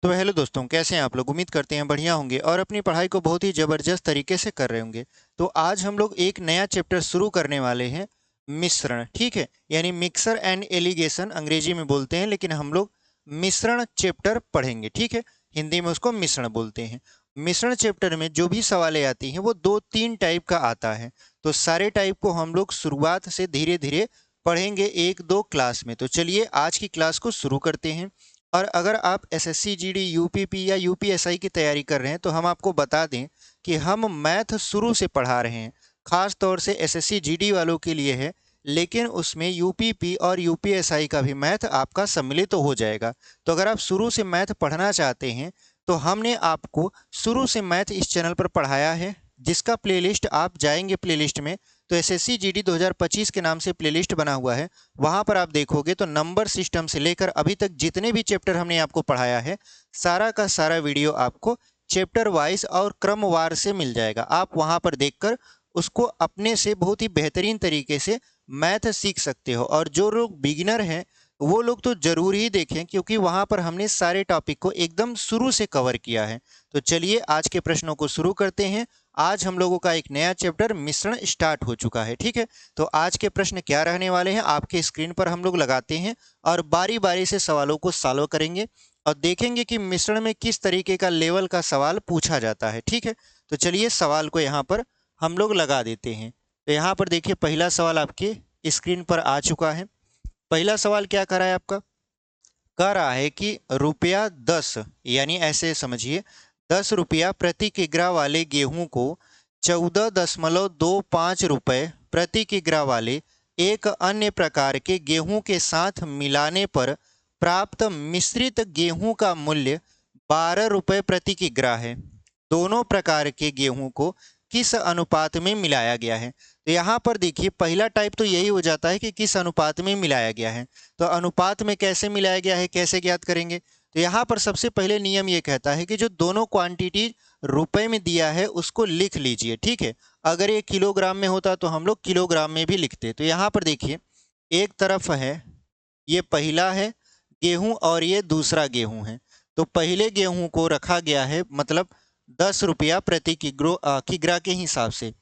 तो हेलो दोस्तों, कैसे हैं आप लोग। उम्मीद करते हैं बढ़िया होंगे और अपनी पढ़ाई को बहुत ही ज़बरदस्त तरीके से कर रहे होंगे। तो आज हम लोग एक नया चैप्टर शुरू करने वाले हैं, मिश्रण। ठीक है, यानी मिक्सर एंड एलिगेशन अंग्रेजी में बोलते हैं, लेकिन हम लोग मिश्रण चैप्टर पढ़ेंगे। ठीक है, हिंदी में उसको मिश्रण बोलते हैं। मिश्रण चैप्टर में जो भी सवालें आती हैं वो दो तीन टाइप का आता है। तो सारे टाइप को हम लोग शुरुआत से धीरे धीरे पढ़ेंगे एक दो क्लास में। तो चलिए आज की क्लास को शुरू करते हैं। और अगर आप एसएससी जीडी यूपीपी या यूपीएसआई की तैयारी कर रहे हैं तो हम आपको बता दें कि हम मैथ शुरू से पढ़ा रहे हैं। खास तौर से एसएससी जीडी वालों के लिए है, लेकिन उसमें यूपीपी और यूपीएसआई का भी मैथ आपका सम्मिलित हो जाएगा। तो अगर आप शुरू से मैथ पढ़ना चाहते हैं तो हमने आपको शुरू से मैथ इस चैनल पर पढ़ाया है, जिसका प्लेलिस्ट आप जाएंगे प्लेलिस्ट में तो एसएससी जीडी 2025 के नाम से प्लेलिस्ट बना हुआ है। वहां पर आप देखोगे तो नंबर सिस्टम से लेकर अभी तक जितने भी चैप्टर हमने आपको पढ़ाया है, सारा का सारा वीडियो आपको चैप्टर वाइज और क्रमवार से मिल जाएगा। आप वहां पर देखकर उसको अपने से बहुत ही बेहतरीन तरीके से मैथ सीख सकते हो। और जो लोग बिगिनर हैं वो लोग तो जरूर ही देखें, क्योंकि वहां पर हमने सारे टॉपिक को एकदम शुरू से कवर किया है। तो चलिए आज के प्रश्नों को शुरू करते हैं। आज हम लोगों का एक नया चैप्टर मिश्रण स्टार्ट हो चुका है। ठीक है, तो आज के प्रश्न क्या रहने वाले हैं आपके स्क्रीन पर हम लोग लगाते हैं और बारी बारी से सवालों को सॉल्व करेंगे और देखेंगे कि मिश्रण में किस तरीके का लेवल का सवाल पूछा जाता है। ठीक है, तो चलिए सवाल को यहाँ पर हम लोग लगा देते हैं। तो यहाँ पर देखिए पहला सवाल आपके स्क्रीन पर आ चुका है। पहला सवाल क्या कर रहा है आपका, कह रहा है कि रुपया 10, यानी ऐसे समझिए 10 रुपया प्रति किग्रा वाले गेहूं को 14.25 रुपए प्रति किग्रा वाले एक अन्य प्रकार के गेहूं के साथ मिलाने पर प्राप्त मिश्रित गेहूं का मूल्य 12 रुपए प्रति किग्रा है। दोनों प्रकार के गेहूं को किस अनुपात में मिलाया गया है। तो यहाँ पर देखिए पहला टाइप तो यही हो जाता है कि किस अनुपात में मिलाया गया है। तो अनुपात में कैसे मिलाया गया है, कैसे ज्ञात करेंगे। तो यहाँ पर सबसे पहले नियम ये कहता है कि जो दोनों क्वांटिटी रुपए में दिया है उसको लिख लीजिए। ठीक है, अगर ये किलोग्राम में होता तो हम लोग किलोग्राम में भी लिखते। तो यहाँ पर देखिए एक तरफ है, ये पहला है गेहूं और ये दूसरा गेहूं है। तो पहले गेहूं को रखा गया है मतलब 10 रुपया प्रति किग्रा के हिसाब से।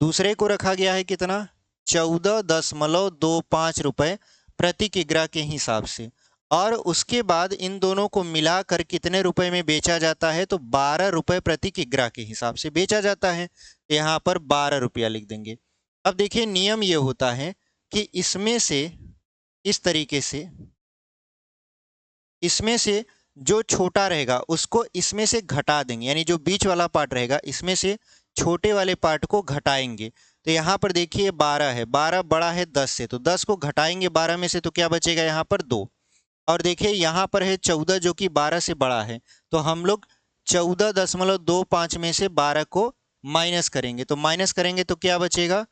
दूसरे को रखा गया है कितना, 14.25 रुपए प्रति किग्रा के हिसाब से। और उसके बाद इन दोनों को मिलाकर कितने रुपए में बेचा जाता है, तो 12 रुपए प्रति किग्रा के हिसाब से बेचा जाता है। यहाँ पर 12 रुपया लिख देंगे। अब देखिए नियम ये होता है कि इसमें से इस तरीके से इसमें से जो छोटा रहेगा उसको इसमें से घटा देंगे, यानी जो बीच वाला पार्ट रहेगा इसमें से छोटे वाले पार्ट को घटाएंगे। तो यहाँ पर देखिए 12 है, 12 बड़ा है 10 से, तो 10 को घटाएंगे 12 में से तो क्या बचेगा यहाँ पर 2। और देखिए यहाँ पर है 14 जो कि 12 से बड़ा है, तो हम लोग 14.25 में से 12 को माइनस करेंगे। तो माइनस करेंगे तो क्या बचेगा,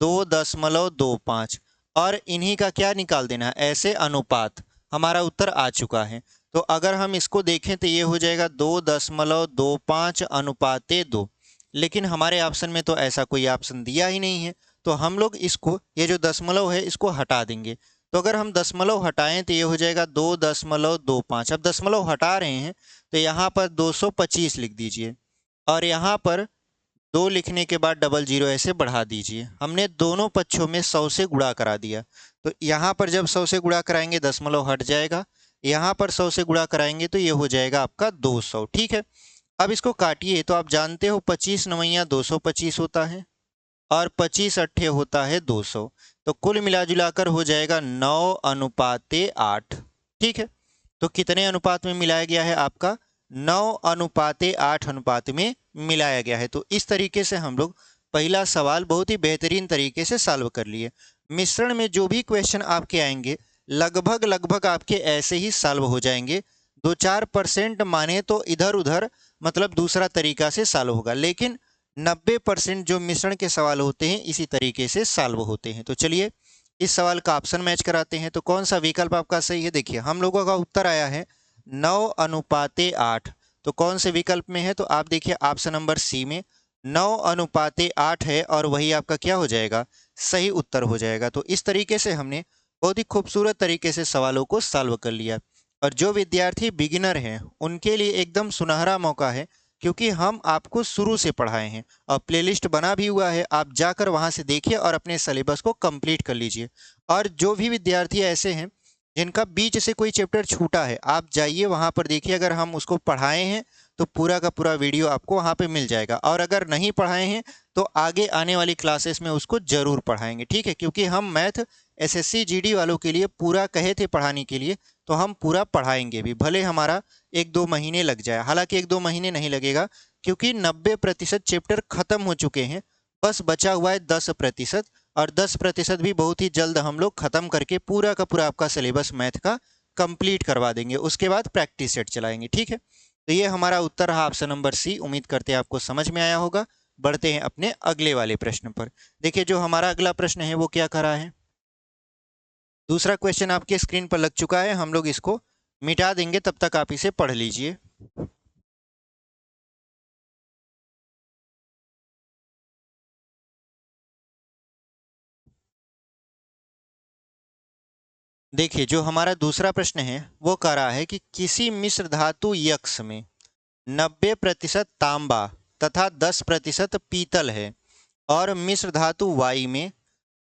2.25। और इन्हीं का क्या निकाल देना है, ऐसे अनुपात। हमारा उत्तर आ चुका है। तो अगर हम इसको देखें तो ये हो जाएगा 2.25 अनुपाते 2। लेकिन हमारे ऑप्शन में तो ऐसा कोई ऑप्शन दिया ही नहीं है, तो हम लोग इसको, ये जो दशमलव है इसको हटा देंगे। तो अगर हम दशमलव हटाएं तो ये हो जाएगा 2.25। अब दशमलव हटा रहे हैं तो यहाँ पर 225 लिख दीजिए और यहाँ पर 2 लिखने के बाद डबल जीरो ऐसे बढ़ा दीजिए। हमने दोनों पक्षों में 100 से गुणा करा दिया। तो यहाँ पर जब 100 से गुणा कराएंगे दशमलव हट जाएगा, यहाँ पर 100 से गुणा कराएंगे तो ये हो जाएगा आपका 200। ठीक है, अब इसको काटिए तो आप जानते हो 25 नवैया 225 होता है और 25 अट्ठे होता है 200। तो कुल मिला जुलाकर हो जाएगा 9:8। ठीक है, तो कितने अनुपात में मिलाया गया है आपका, 9:8 अनुपात में मिलाया गया है। तो इस तरीके से हम लोग पहला सवाल बहुत ही बेहतरीन तरीके से सॉल्व कर लिए। मिश्रण में जो भी क्वेश्चन आपके आएंगे लगभग लगभग आपके ऐसे ही सॉल्व हो जाएंगे। 2-4% माने तो इधर उधर मतलब दूसरा तरीका से सॉल्व होगा, लेकिन 90% जो मिश्रण के सवाल होते हैं इसी तरीके से सॉल्व होते हैं। तो चलिए इस सवाल का ऑप्शन मैच कराते हैं। तो कौन सा विकल्प आपका सही है, देखिए हम लोगों का उत्तर आया है 9:8। तो कौन से विकल्प में है, तो आप देखिए ऑप्शन नंबर सी में 9:8 है और वही आपका क्या हो जाएगा, सही उत्तर हो जाएगा। तो इस तरीके से हमने बहुत ही खूबसूरत तरीके से सवालों को सॉल्व कर लिया। और जो विद्यार्थी बिगिनर हैं उनके लिए एकदम सुनहरा मौका है, क्योंकि हम आपको शुरू से पढ़ाए हैं और प्लेलिस्ट बना भी हुआ है, आप जाकर वहां से देखिए और अपने सिलेबस को कंप्लीट कर लीजिए। और जो भी विद्यार्थी ऐसे हैं जिनका बीच से कोई चैप्टर छूटा है, आप जाइए वहां पर देखिए, अगर हम उसको पढ़ाए हैं तो पूरा का पूरा वीडियो आपको वहां पे मिल जाएगा, और अगर नहीं पढ़ाए हैं तो आगे आने वाली क्लासेस में उसको जरूर पढ़ाएंगे, ठीक है। क्योंकि हम मैथ एसएससी जीडी वालों के लिए पूरा कहे थे पढ़ाने के लिए, तो हम पूरा पढ़ाएंगे भी, भले हमारा 1-2 महीने लग जाए। हालांकि 1-2 महीने नहीं लगेगा, क्योंकि 90% चैप्टर खत्म हो चुके हैं, बस बचा हुआ है 10%, और 10% भी बहुत ही जल्द हम लोग खत्म करके पूरा का पूरा आपका सिलेबस मैथ का कंप्लीट करवा देंगे। उसके बाद प्रैक्टिस सेट चलाएंगे, ठीक है। तो ये हमारा उत्तर रहा ऑप्शन नंबर सी। उम्मीद करते हैं आपको समझ में आया होगा। बढ़ते हैं अपने अगले वाले प्रश्न पर। देखिए जो हमारा अगला प्रश्न है वो क्या कर रहा है। दूसरा क्वेश्चन आपके स्क्रीन पर लग चुका है, हम लोग इसको मिटा देंगे, तब तक आप इसे पढ़ लीजिए। देखिए जो हमारा दूसरा प्रश्न है वो कह रहा है कि किसी मिश्र धातु यक्ष में 90% तांबा तथा 10% पीतल है, और मिश्र धातु वाई में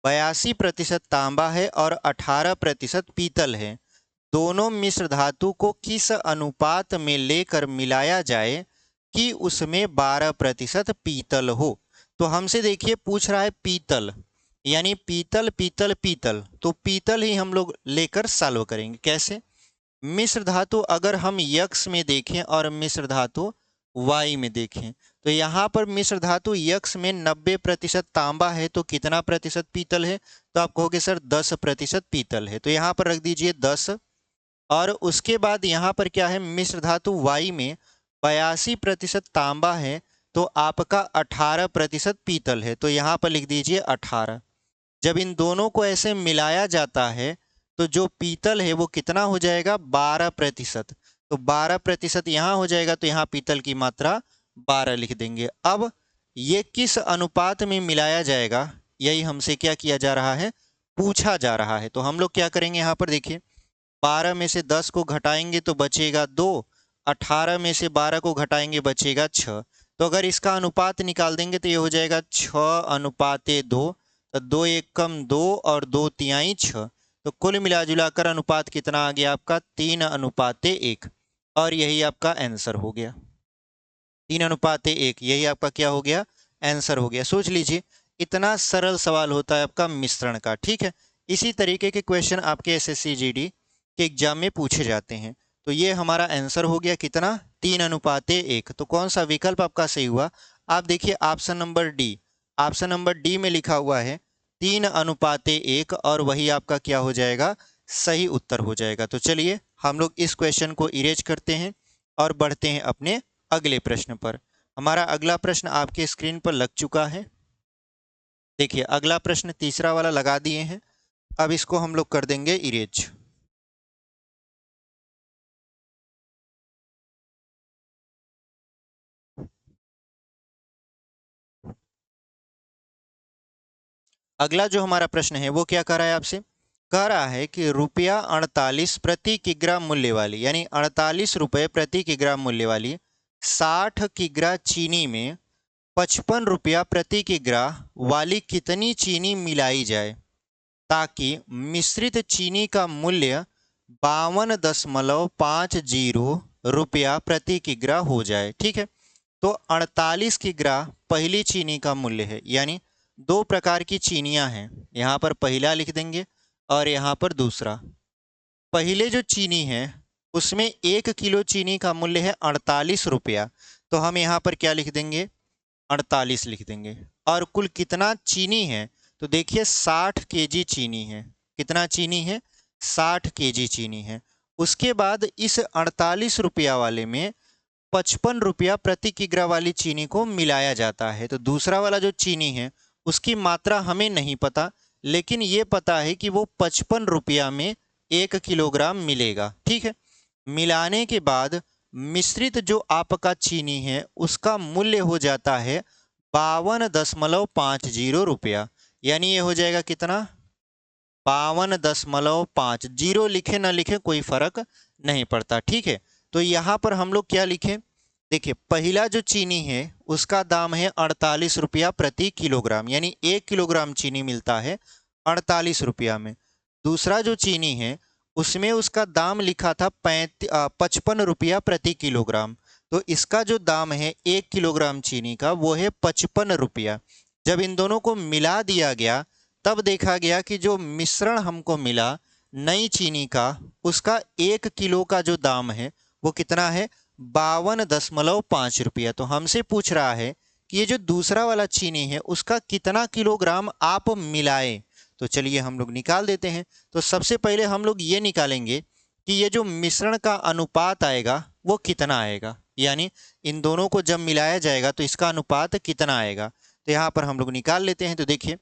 82% तांबा है और 18% पीतल है। दोनों मिश्र धातु को किस अनुपात में लेकर मिलाया जाए कि उसमें 12% पीतल हो। तो हमसे देखिए पूछ रहा है पीतल, यानी पीतल पीतल पीतल, तो पीतल ही हम लोग लेकर सॉल्व करेंगे। कैसे? मिश्र धातु अगर हम यक्ष में देखें और मिश्र धातु वाई में देखें, तो यहाँ पर मिश्र धातु यक्ष में 90% तांबा है, तो कितना प्रतिशत पीतल है? तो आप कहोगे सर 10% पीतल है, तो यहाँ पर रख दीजिए 10। और उसके बाद यहाँ पर क्या है, मिश्र धातु वाई में 82% तांबा है, तो आपका 18% पीतल है, तो यहाँ पर लिख दीजिए 18। जब इन दोनों को ऐसे मिलाया जाता है तो जो पीतल है वो कितना हो जाएगा? 12%। तो 12% यहाँ हो जाएगा, तो यहाँ पीतल की मात्रा 12 लिख देंगे। अब ये किस अनुपात में मिलाया जाएगा, यही हमसे क्या किया जा रहा है, पूछा जा रहा है। तो हम लोग क्या करेंगे, यहाँ पर देखिए 12 में से 10 को घटाएंगे तो बचेगा 2, 18 में से 12 को घटाएंगे बचेगा 6। तो अगर इसका अनुपात निकाल देंगे तो ये हो जाएगा 6:2। तो 2 एक कम 2 और 2 तिहाई 6, तो कुल मिला जुलाकर अनुपात कितना आ गया आपका? 3:1। और यही आपका आंसर हो गया, 3:1। यही आपका क्या हो गया? आंसर हो गया। सोच लीजिए इतना सरल सवाल होता है आपका मिश्रण का, ठीक है। इसी तरीके के क्वेश्चन आपके एसएससी जीडी के एग्जाम में पूछे जाते हैं। तो ये हमारा आंसर हो गया कितना? 3:1। तो कौन सा विकल्प आपका सही हुआ? आप देखिए option number D. Option number D में लिखा हुआ है 3:1, और वही आपका क्या हो जाएगा? सही उत्तर हो जाएगा। तो चलिए हम लोग इस क्वेश्चन को इरेज करते हैं और बढ़ते हैं अपने अगले प्रश्न पर। हमारा अगला प्रश्न आपके स्क्रीन पर लग चुका है। देखिए अगला प्रश्न तीसरा वाला लगा दिए हैं, अब इसको हम लोग कर देंगे इरेज। अगला जो हमारा प्रश्न है वो क्या कह रहा है आपसे? कह रहा है कि ₹48 प्रति किग्रा मूल्य वाली, यानी 48 रुपये प्रति किग्रा मूल्य वाली 60 किग्रा चीनी में 55 रुपया प्रति किग्रा वाली कितनी चीनी मिलाई जाए ताकि मिश्रित चीनी का मूल्य 52.50 रुपया प्रति किग्रा हो जाए, ठीक है। तो 48 किग्रा पहली चीनी का मूल्य है, यानी दो प्रकार की चीनियां हैं, यहाँ पर पहला लिख देंगे और यहाँ पर दूसरा। पहले जो चीनी है उसमें 1 किलो चीनी का मूल्य है 48 रुपया, तो हम यहाँ पर क्या लिख देंगे? 48 लिख देंगे। और कुल कितना चीनी है? तो देखिए 60 केजी चीनी है। कितना चीनी है? 60 केजी चीनी है। उसके बाद इस 48 रुपया वाले में 55 रुपया प्रति किग्रा वाली चीनी को मिलाया जाता है। तो दूसरा वाला जो चीनी है उसकी मात्रा हमें नहीं पता, लेकिन ये पता है कि वो 55 रुपया में 1 किलोग्राम मिलेगा, ठीक है। मिलाने के बाद मिश्रित जो आपका चीनी है उसका मूल्य हो जाता है 52.50 रुपया, यानी ये हो जाएगा कितना? 52.5, जीरो लिखे ना लिखे कोई फर्क नहीं पड़ता, ठीक है। तो यहाँ पर हम लोग क्या लिखें, देखिए पहला जो चीनी है उसका दाम है 48 रुपया प्रति किलोग्राम, यानी 1 किलोग्राम चीनी मिलता है 48 रुपया में। दूसरा जो चीनी है उसमें उसका दाम लिखा था 55 रुपया प्रति किलोग्राम। तो इसका जो दाम है 1 किलोग्राम चीनी का वो है 55 रुपया। जब इन दोनों को मिला दिया गया तब देखा गया कि जो मिश्रण हमको मिला नई चीनी का, उसका 1 किलो का जो दाम है वो कितना है, 52.5 रुपया। तो हमसे पूछ रहा है कि ये जो दूसरा वाला चीनी है उसका कितना किलोग्राम आप मिलाएं। तो चलिए हम लोग निकाल देते हैं। तो सबसे पहले हम लोग ये निकालेंगे कि ये जो मिश्रण का अनुपात आएगा वो कितना आएगा, यानी इन दोनों को जब मिलाया जाएगा तो इसका अनुपात कितना आएगा। तो यहाँ पर हम लोग निकाल लेते हैं। तो देखिए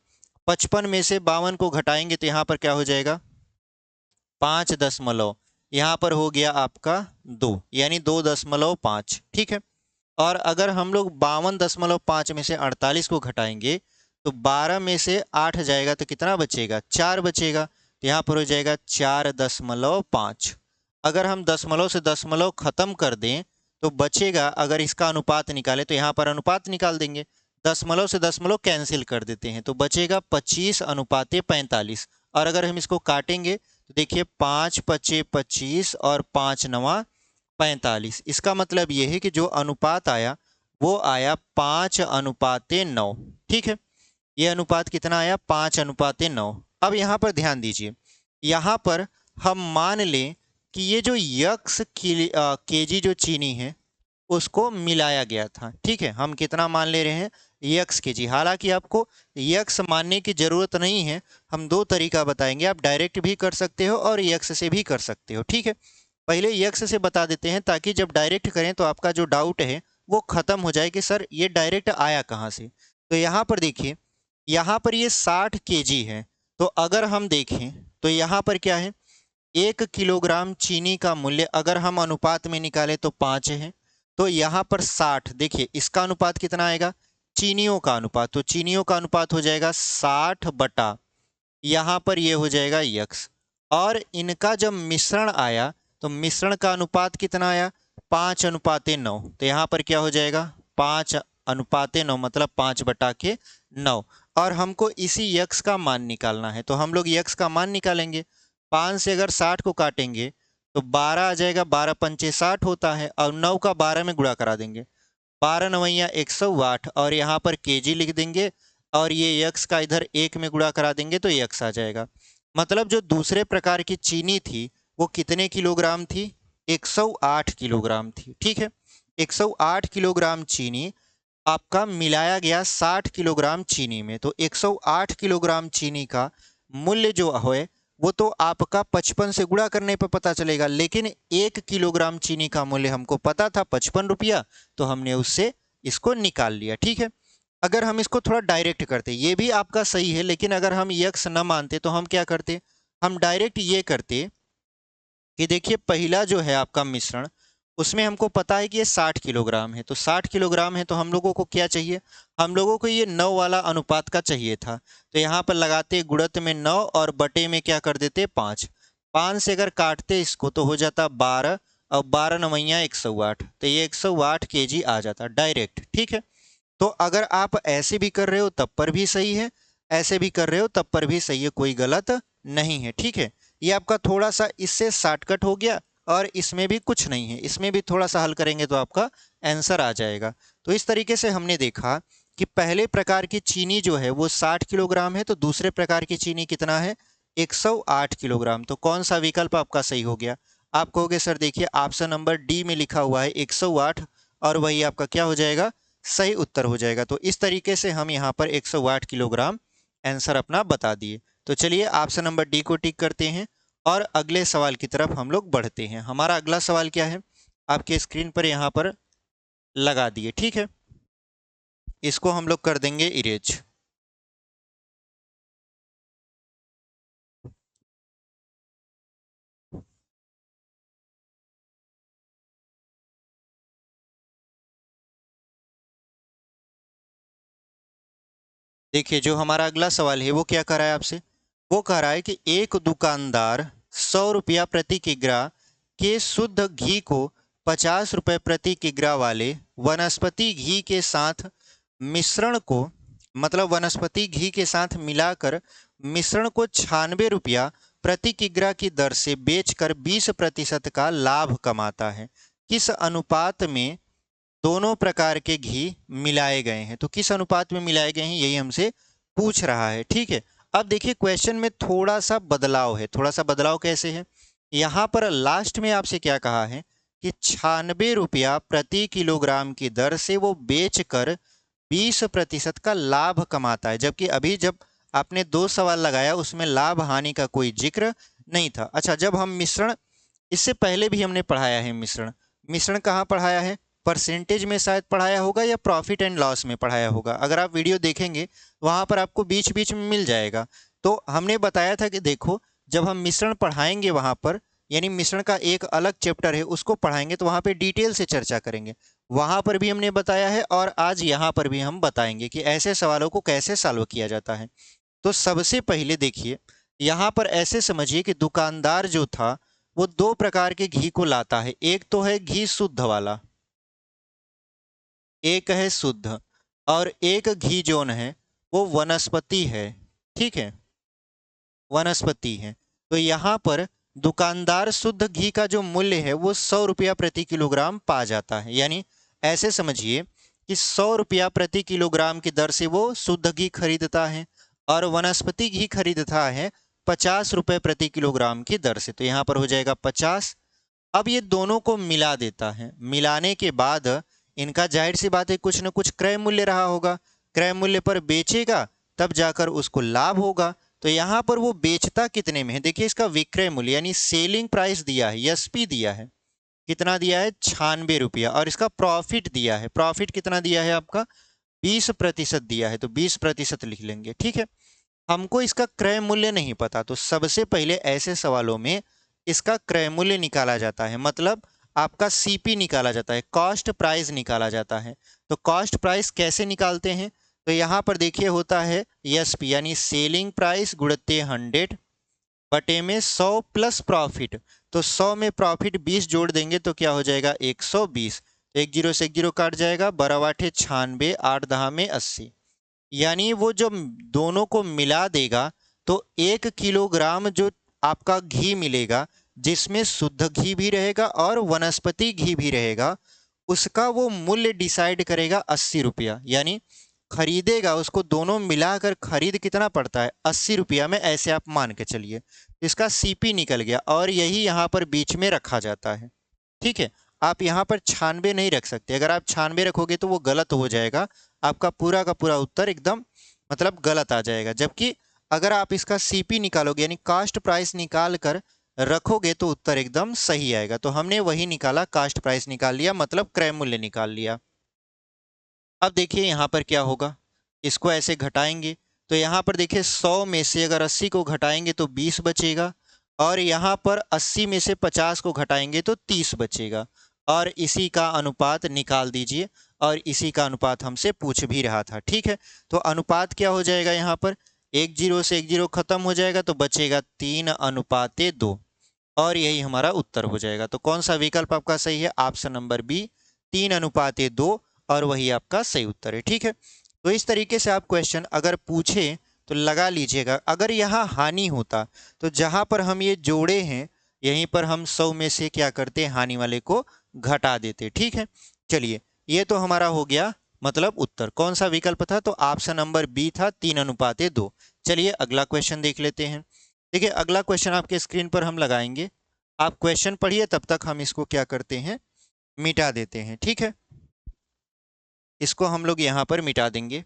55 में से 52 को घटाएंगे तो यहाँ पर क्या हो जाएगा, 5 दशमलव, यहाँ पर हो गया आपका 2, यानी 2.5, ठीक है। और अगर हम लोग 52.5 में से 48 को घटाएंगे तो 12 में से 8 जाएगा तो कितना बचेगा, 4 बचेगा। तो यहाँ पर हो जाएगा 4.5। अगर हम दशमलव से दशमलव खत्म कर दें तो बचेगा, अगर इसका अनुपात निकालें तो यहाँ पर अनुपात निकाल देंगे, दशमलव से दशमलव कैंसिल कर देते हैं तो बचेगा 25:45। और अगर हम इसको काटेंगे तो देखिए 5×5 = 25 और 5×9 = 45। इसका मतलब ये है कि जो अनुपात आया वो आया 5:9, ठीक है। ये अनुपात कितना आया, 5:9। अब यहाँ पर ध्यान दीजिए, यहाँ पर हम मान लें कि ये जो यक्स केजी जो चीनी है उसको मिलाया गया था, ठीक है। हम कितना मान ले रहे हैं, यक्स केजी। हालांकि आपको यक्स मानने की जरूरत नहीं है, हम दो तरीका बताएंगे, आप डायरेक्ट भी कर सकते हो और यक्स से भी कर सकते हो, ठीक है। पहले यक्स से बता देते हैं ताकि जब डायरेक्ट करें तो आपका जो डाउट है वो खत्म हो जाए कि सर ये डायरेक्ट आया कहाँ से। तो यहाँ पर देखिए, यहाँ पर ये 60 केजी है। तो अगर हम देखें तो यहाँ पर क्या है, 1 किलोग्राम चीनी का मूल्य अगर हम अनुपात में निकालें तो 5 है। तो यहाँ पर 60, देखिए इसका अनुपात कितना आएगा, चीनियों का अनुपात, तो चीनियों का अनुपात हो जाएगा 60 बटा, यहाँ पर ये हो जाएगा यक्स। और इनका जब मिश्रण आया तो मिश्रण का अनुपात कितना आया, 5:9। तो यहाँ पर क्या हो जाएगा, 5:9 मतलब 5/9। और हमको इसी यक्स का मान निकालना है तो हम लोग यक्स का मान निकालेंगे। 5 से अगर 60 को काटेंगे तो 12 आ जाएगा, 12×5 = 60 होता है, और 9 का 12 में गुणा करा देंगे, 12×9 = 108, और यहाँ पर केजी लिख देंगे और ये यक्स का इधर 1 में गुणा करा देंगे तो यक्स आ जाएगा। मतलब जो दूसरे प्रकार की चीनी थी वो कितने किलोग्राम थी, 108 किलोग्राम थी, ठीक है। 108 किलोग्राम चीनी आपका मिलाया गया 60 किलोग्राम चीनी में। तो 108 किलोग्राम चीनी का मूल्य जो है वो तो आपका 55 से गुणा करने पर पता चलेगा, लेकिन 1 किलोग्राम चीनी का मूल्य हमको पता था 55 रुपया, तो हमने उससे इसको निकाल लिया, ठीक है। अगर हम इसको थोड़ा डायरेक्ट करते, ये भी आपका सही है, लेकिन अगर हम यक्स न मानते तो हम क्या करते, हम डायरेक्ट ये करते कि देखिए पहला जो है आपका मिश्रण, उसमें हमको पता है कि ये 60 किलोग्राम है। तो 60 किलोग्राम है तो हम लोगों को क्या चाहिए, हम लोगों को ये 9 वाला अनुपात का चाहिए था। तो यहाँ पर लगाते गुणत में 9 और बटे में क्या कर देते 5। 5 से अगर काटते इसको तो हो जाता 12, और 12×9 = 108, तो ये 108 केजी आ जाता डायरेक्ट, ठीक है। तो अगर आप ऐसे भी कर रहे हो तब पर भी सही है, ऐसे भी कर रहे हो तब पर भी सही है, कोई गलत नहीं है, ठीक है। ये आपका थोड़ा सा इससे शॉर्टकट हो गया, और इसमें भी कुछ नहीं है, इसमें भी थोड़ा सा हल करेंगे तो आपका आंसर आ जाएगा। तो इस तरीके से हमने देखा कि पहले प्रकार की चीनी जो है वो 60 किलोग्राम है, तो दूसरे प्रकार की चीनी कितना है, 108 किलोग्राम। तो कौन सा विकल्प आपका सही हो गया, आप कहोगे सर देखिए ऑप्शन नंबर डी में लिखा हुआ है 108, और वही आपका क्या हो जाएगा, सही उत्तर हो जाएगा। तो इस तरीके से हम यहाँ पर 108 किलोग्राम आंसर अपना बता दिए। तो चलिए ऑप्शन नंबर डी को टिक करते हैं और अगले सवाल की तरफ हम लोग बढ़ते हैं। हमारा अगला सवाल क्या है, आपके स्क्रीन पर यहाँ पर लगा दिए, ठीक है। इसको हम लोग कर देंगे इरेज। देखिए जो हमारा अगला सवाल है वो क्या कर रहा है आपसे, वो कह रहा है कि एक दुकानदार 100 रुपया प्रति किग्रा के शुद्ध घी को 50 रुपये प्रति किग्रा वाले वनस्पति घी के साथ मिश्रण को, मतलब वनस्पति घी के साथ मिलाकर मिश्रण को 96 रुपया प्रति किग्रा की दर से बेचकर 20% का लाभ कमाता है। किस अनुपात में दोनों प्रकार के घी मिलाए गए हैं? तो किस अनुपात में मिलाए गए हैं यही हमसे पूछ रहा है। ठीक है, अब देखिए क्वेश्चन में थोड़ा सा बदलाव है। थोड़ा सा बदलाव कैसे है? यहाँ पर लास्ट में आपसे क्या कहा है कि 96 रुपया प्रति किलोग्राम की दर से वो बेचकर 20% का लाभ कमाता है, जबकि अभी जब आपने 2 सवाल लगाया उसमें लाभ हानि का कोई जिक्र नहीं था। अच्छा, जब हम मिश्रण, इससे पहले भी हमने पढ़ाया है मिश्रण। मिश्रण कहाँ पढ़ाया है? परसेंटेज में शायद पढ़ाया होगा या प्रॉफिट एंड लॉस में पढ़ाया होगा। अगर आप वीडियो देखेंगे वहाँ पर आपको बीच बीच में मिल जाएगा। तो हमने बताया था कि देखो, जब हम मिश्रण पढ़ाएंगे वहाँ पर, यानी मिश्रण का एक अलग चैप्टर है उसको पढ़ाएंगे तो वहाँ पे डिटेल से चर्चा करेंगे। वहाँ पर भी हमने बताया है और आज यहाँ पर भी हम बताएंगे कि ऐसे सवालों को कैसे सॉल्व किया जाता है। तो सबसे पहले देखिए, यहाँ पर ऐसे समझिए कि दुकानदार जो था वो 2 प्रकार के घी को लाता है। एक तो है घी शुद्ध वाला, एक है शुद्ध, और एक घी जोन है वो वनस्पति है। ठीक है, वनस्पति है। तो यहाँ पर दुकानदार शुद्ध घी का जो मूल्य है वो 100 रुपया प्रति किलोग्राम पा जाता है। यानी ऐसे समझिए कि 100 रुपया प्रति किलोग्राम की दर से वो शुद्ध घी खरीदता है और वनस्पति घी खरीदता है 50 रुपये प्रति किलोग्राम की दर से। तो यहाँ पर हो जाएगा 50। अब ये दोनों को मिला देता है। मिलाने के बाद इनका जाहिर सी बात है कुछ न कुछ क्रय मूल्य रहा होगा। क्रय मूल्य पर बेचेगा तब जाकर उसको लाभ होगा। तो यहाँ पर वो बेचता कितने में है? देखिए, इसका विक्रय मूल्य यानी सेलिंग प्राइस दिया है, एसपी दिया है। कितना दिया है? 96 रुपया। और इसका प्रॉफिट दिया है। प्रॉफिट कितना दिया है आपका? 20% दिया है। तो 20% लिख लेंगे। ठीक है, हमको इसका क्रय मूल्य नहीं पता, तो सबसे पहले ऐसे सवालों में इसका क्रय मूल्य निकाला जाता है, मतलब आपका सीपी निकाला जाता है, कॉस्ट प्राइस निकाला जाता है। तो कॉस्ट प्राइस कैसे निकालते हैं? तो यहाँ पर देखिए होता है एसपी यानी सेलिंग प्राइस गुणित 100 बटे में 100 प्लस प्रॉफिट। तो 100 में प्रॉफिट 20 जोड़ देंगे तो क्या हो जाएगा? 120। तो 1 जीरो से 1 जीरो काट जाएगा, 12 96, 8 दहा में 80। यानी वो जब दोनों को मिला देगा तो 1 किलोग्राम जो आपका घी मिलेगा, जिसमें शुद्ध घी भी रहेगा और वनस्पति घी भी रहेगा, उसका वो मूल्य डिसाइड करेगा 80 रुपया। यानी खरीदेगा उसको, दोनों मिलाकर खरीद कितना पड़ता है? 80 रुपया में, ऐसे आप मान के चलिए। इसका सीपी निकल गया और यही यहाँ पर बीच में रखा जाता है। ठीक है, आप यहाँ पर 96 नहीं रख सकते। अगर आप 96 रखोगे तो वो गलत हो जाएगा, आपका पूरा का पूरा उत्तर एकदम मतलब गलत आ जाएगा। जबकि अगर आप इसका सीपी निकालोगे यानी कास्ट प्राइस निकाल कर रखोगे तो उत्तर एकदम सही आएगा। तो हमने वही निकाला, कास्ट प्राइस निकाल लिया, मतलब क्रय मूल्य निकाल लिया। अब देखिए यहाँ पर क्या होगा, इसको ऐसे घटाएंगे तो यहाँ पर देखिए 100 में से अगर 80 को घटाएंगे तो 20 बचेगा, और यहाँ पर 80 में से 50 को घटाएंगे तो 30 बचेगा। और इसी का अनुपात निकाल दीजिए, और इसी का अनुपात हमसे पूछ भी रहा था। ठीक है, तो अनुपात क्या हो जाएगा? यहाँ पर 1 जीरो से 1 जीरो खत्म हो जाएगा तो बचेगा 3:2, और यही हमारा उत्तर हो जाएगा। तो कौन सा विकल्प आपका सही है? ऑप्शन नंबर बी, 3:2, और वही आपका सही उत्तर है। ठीक है, तो इस तरीके से आप क्वेश्चन अगर पूछे तो लगा लीजिएगा। अगर यहाँ हानि होता तो जहाँ पर हम ये जोड़े हैं यहीं पर हम 100 में से क्या करते? हानि वाले को घटा देते। ठीक है, चलिए ये तो हमारा हो गया, मतलब उत्तर कौन सा विकल्प था? तो ऑप्शन नंबर बी था, 3:2। चलिए अगला क्वेश्चन देख लेते हैं। देखिए अगला क्वेश्चन आपके स्क्रीन पर हम लगाएंगे, आप क्वेश्चन पढ़िए, तब तक हम इसको क्या करते हैं? मिटा देते हैं। ठीक है, इसको हम लोग यहाँ पर मिटा देंगे।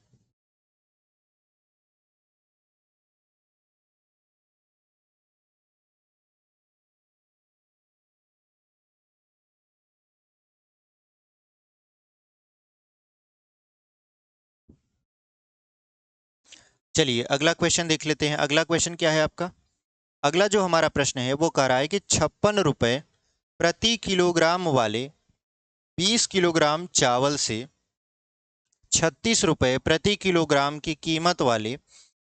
चलिए अगला क्वेश्चन देख लेते हैं। अगला क्वेश्चन क्या है आपका? अगला जो हमारा प्रश्न है वो कह रहा है कि 56 रुपए प्रति किलोग्राम वाले 20 किलोग्राम चावल से 36 रुपए प्रति किलोग्राम की कीमत वाले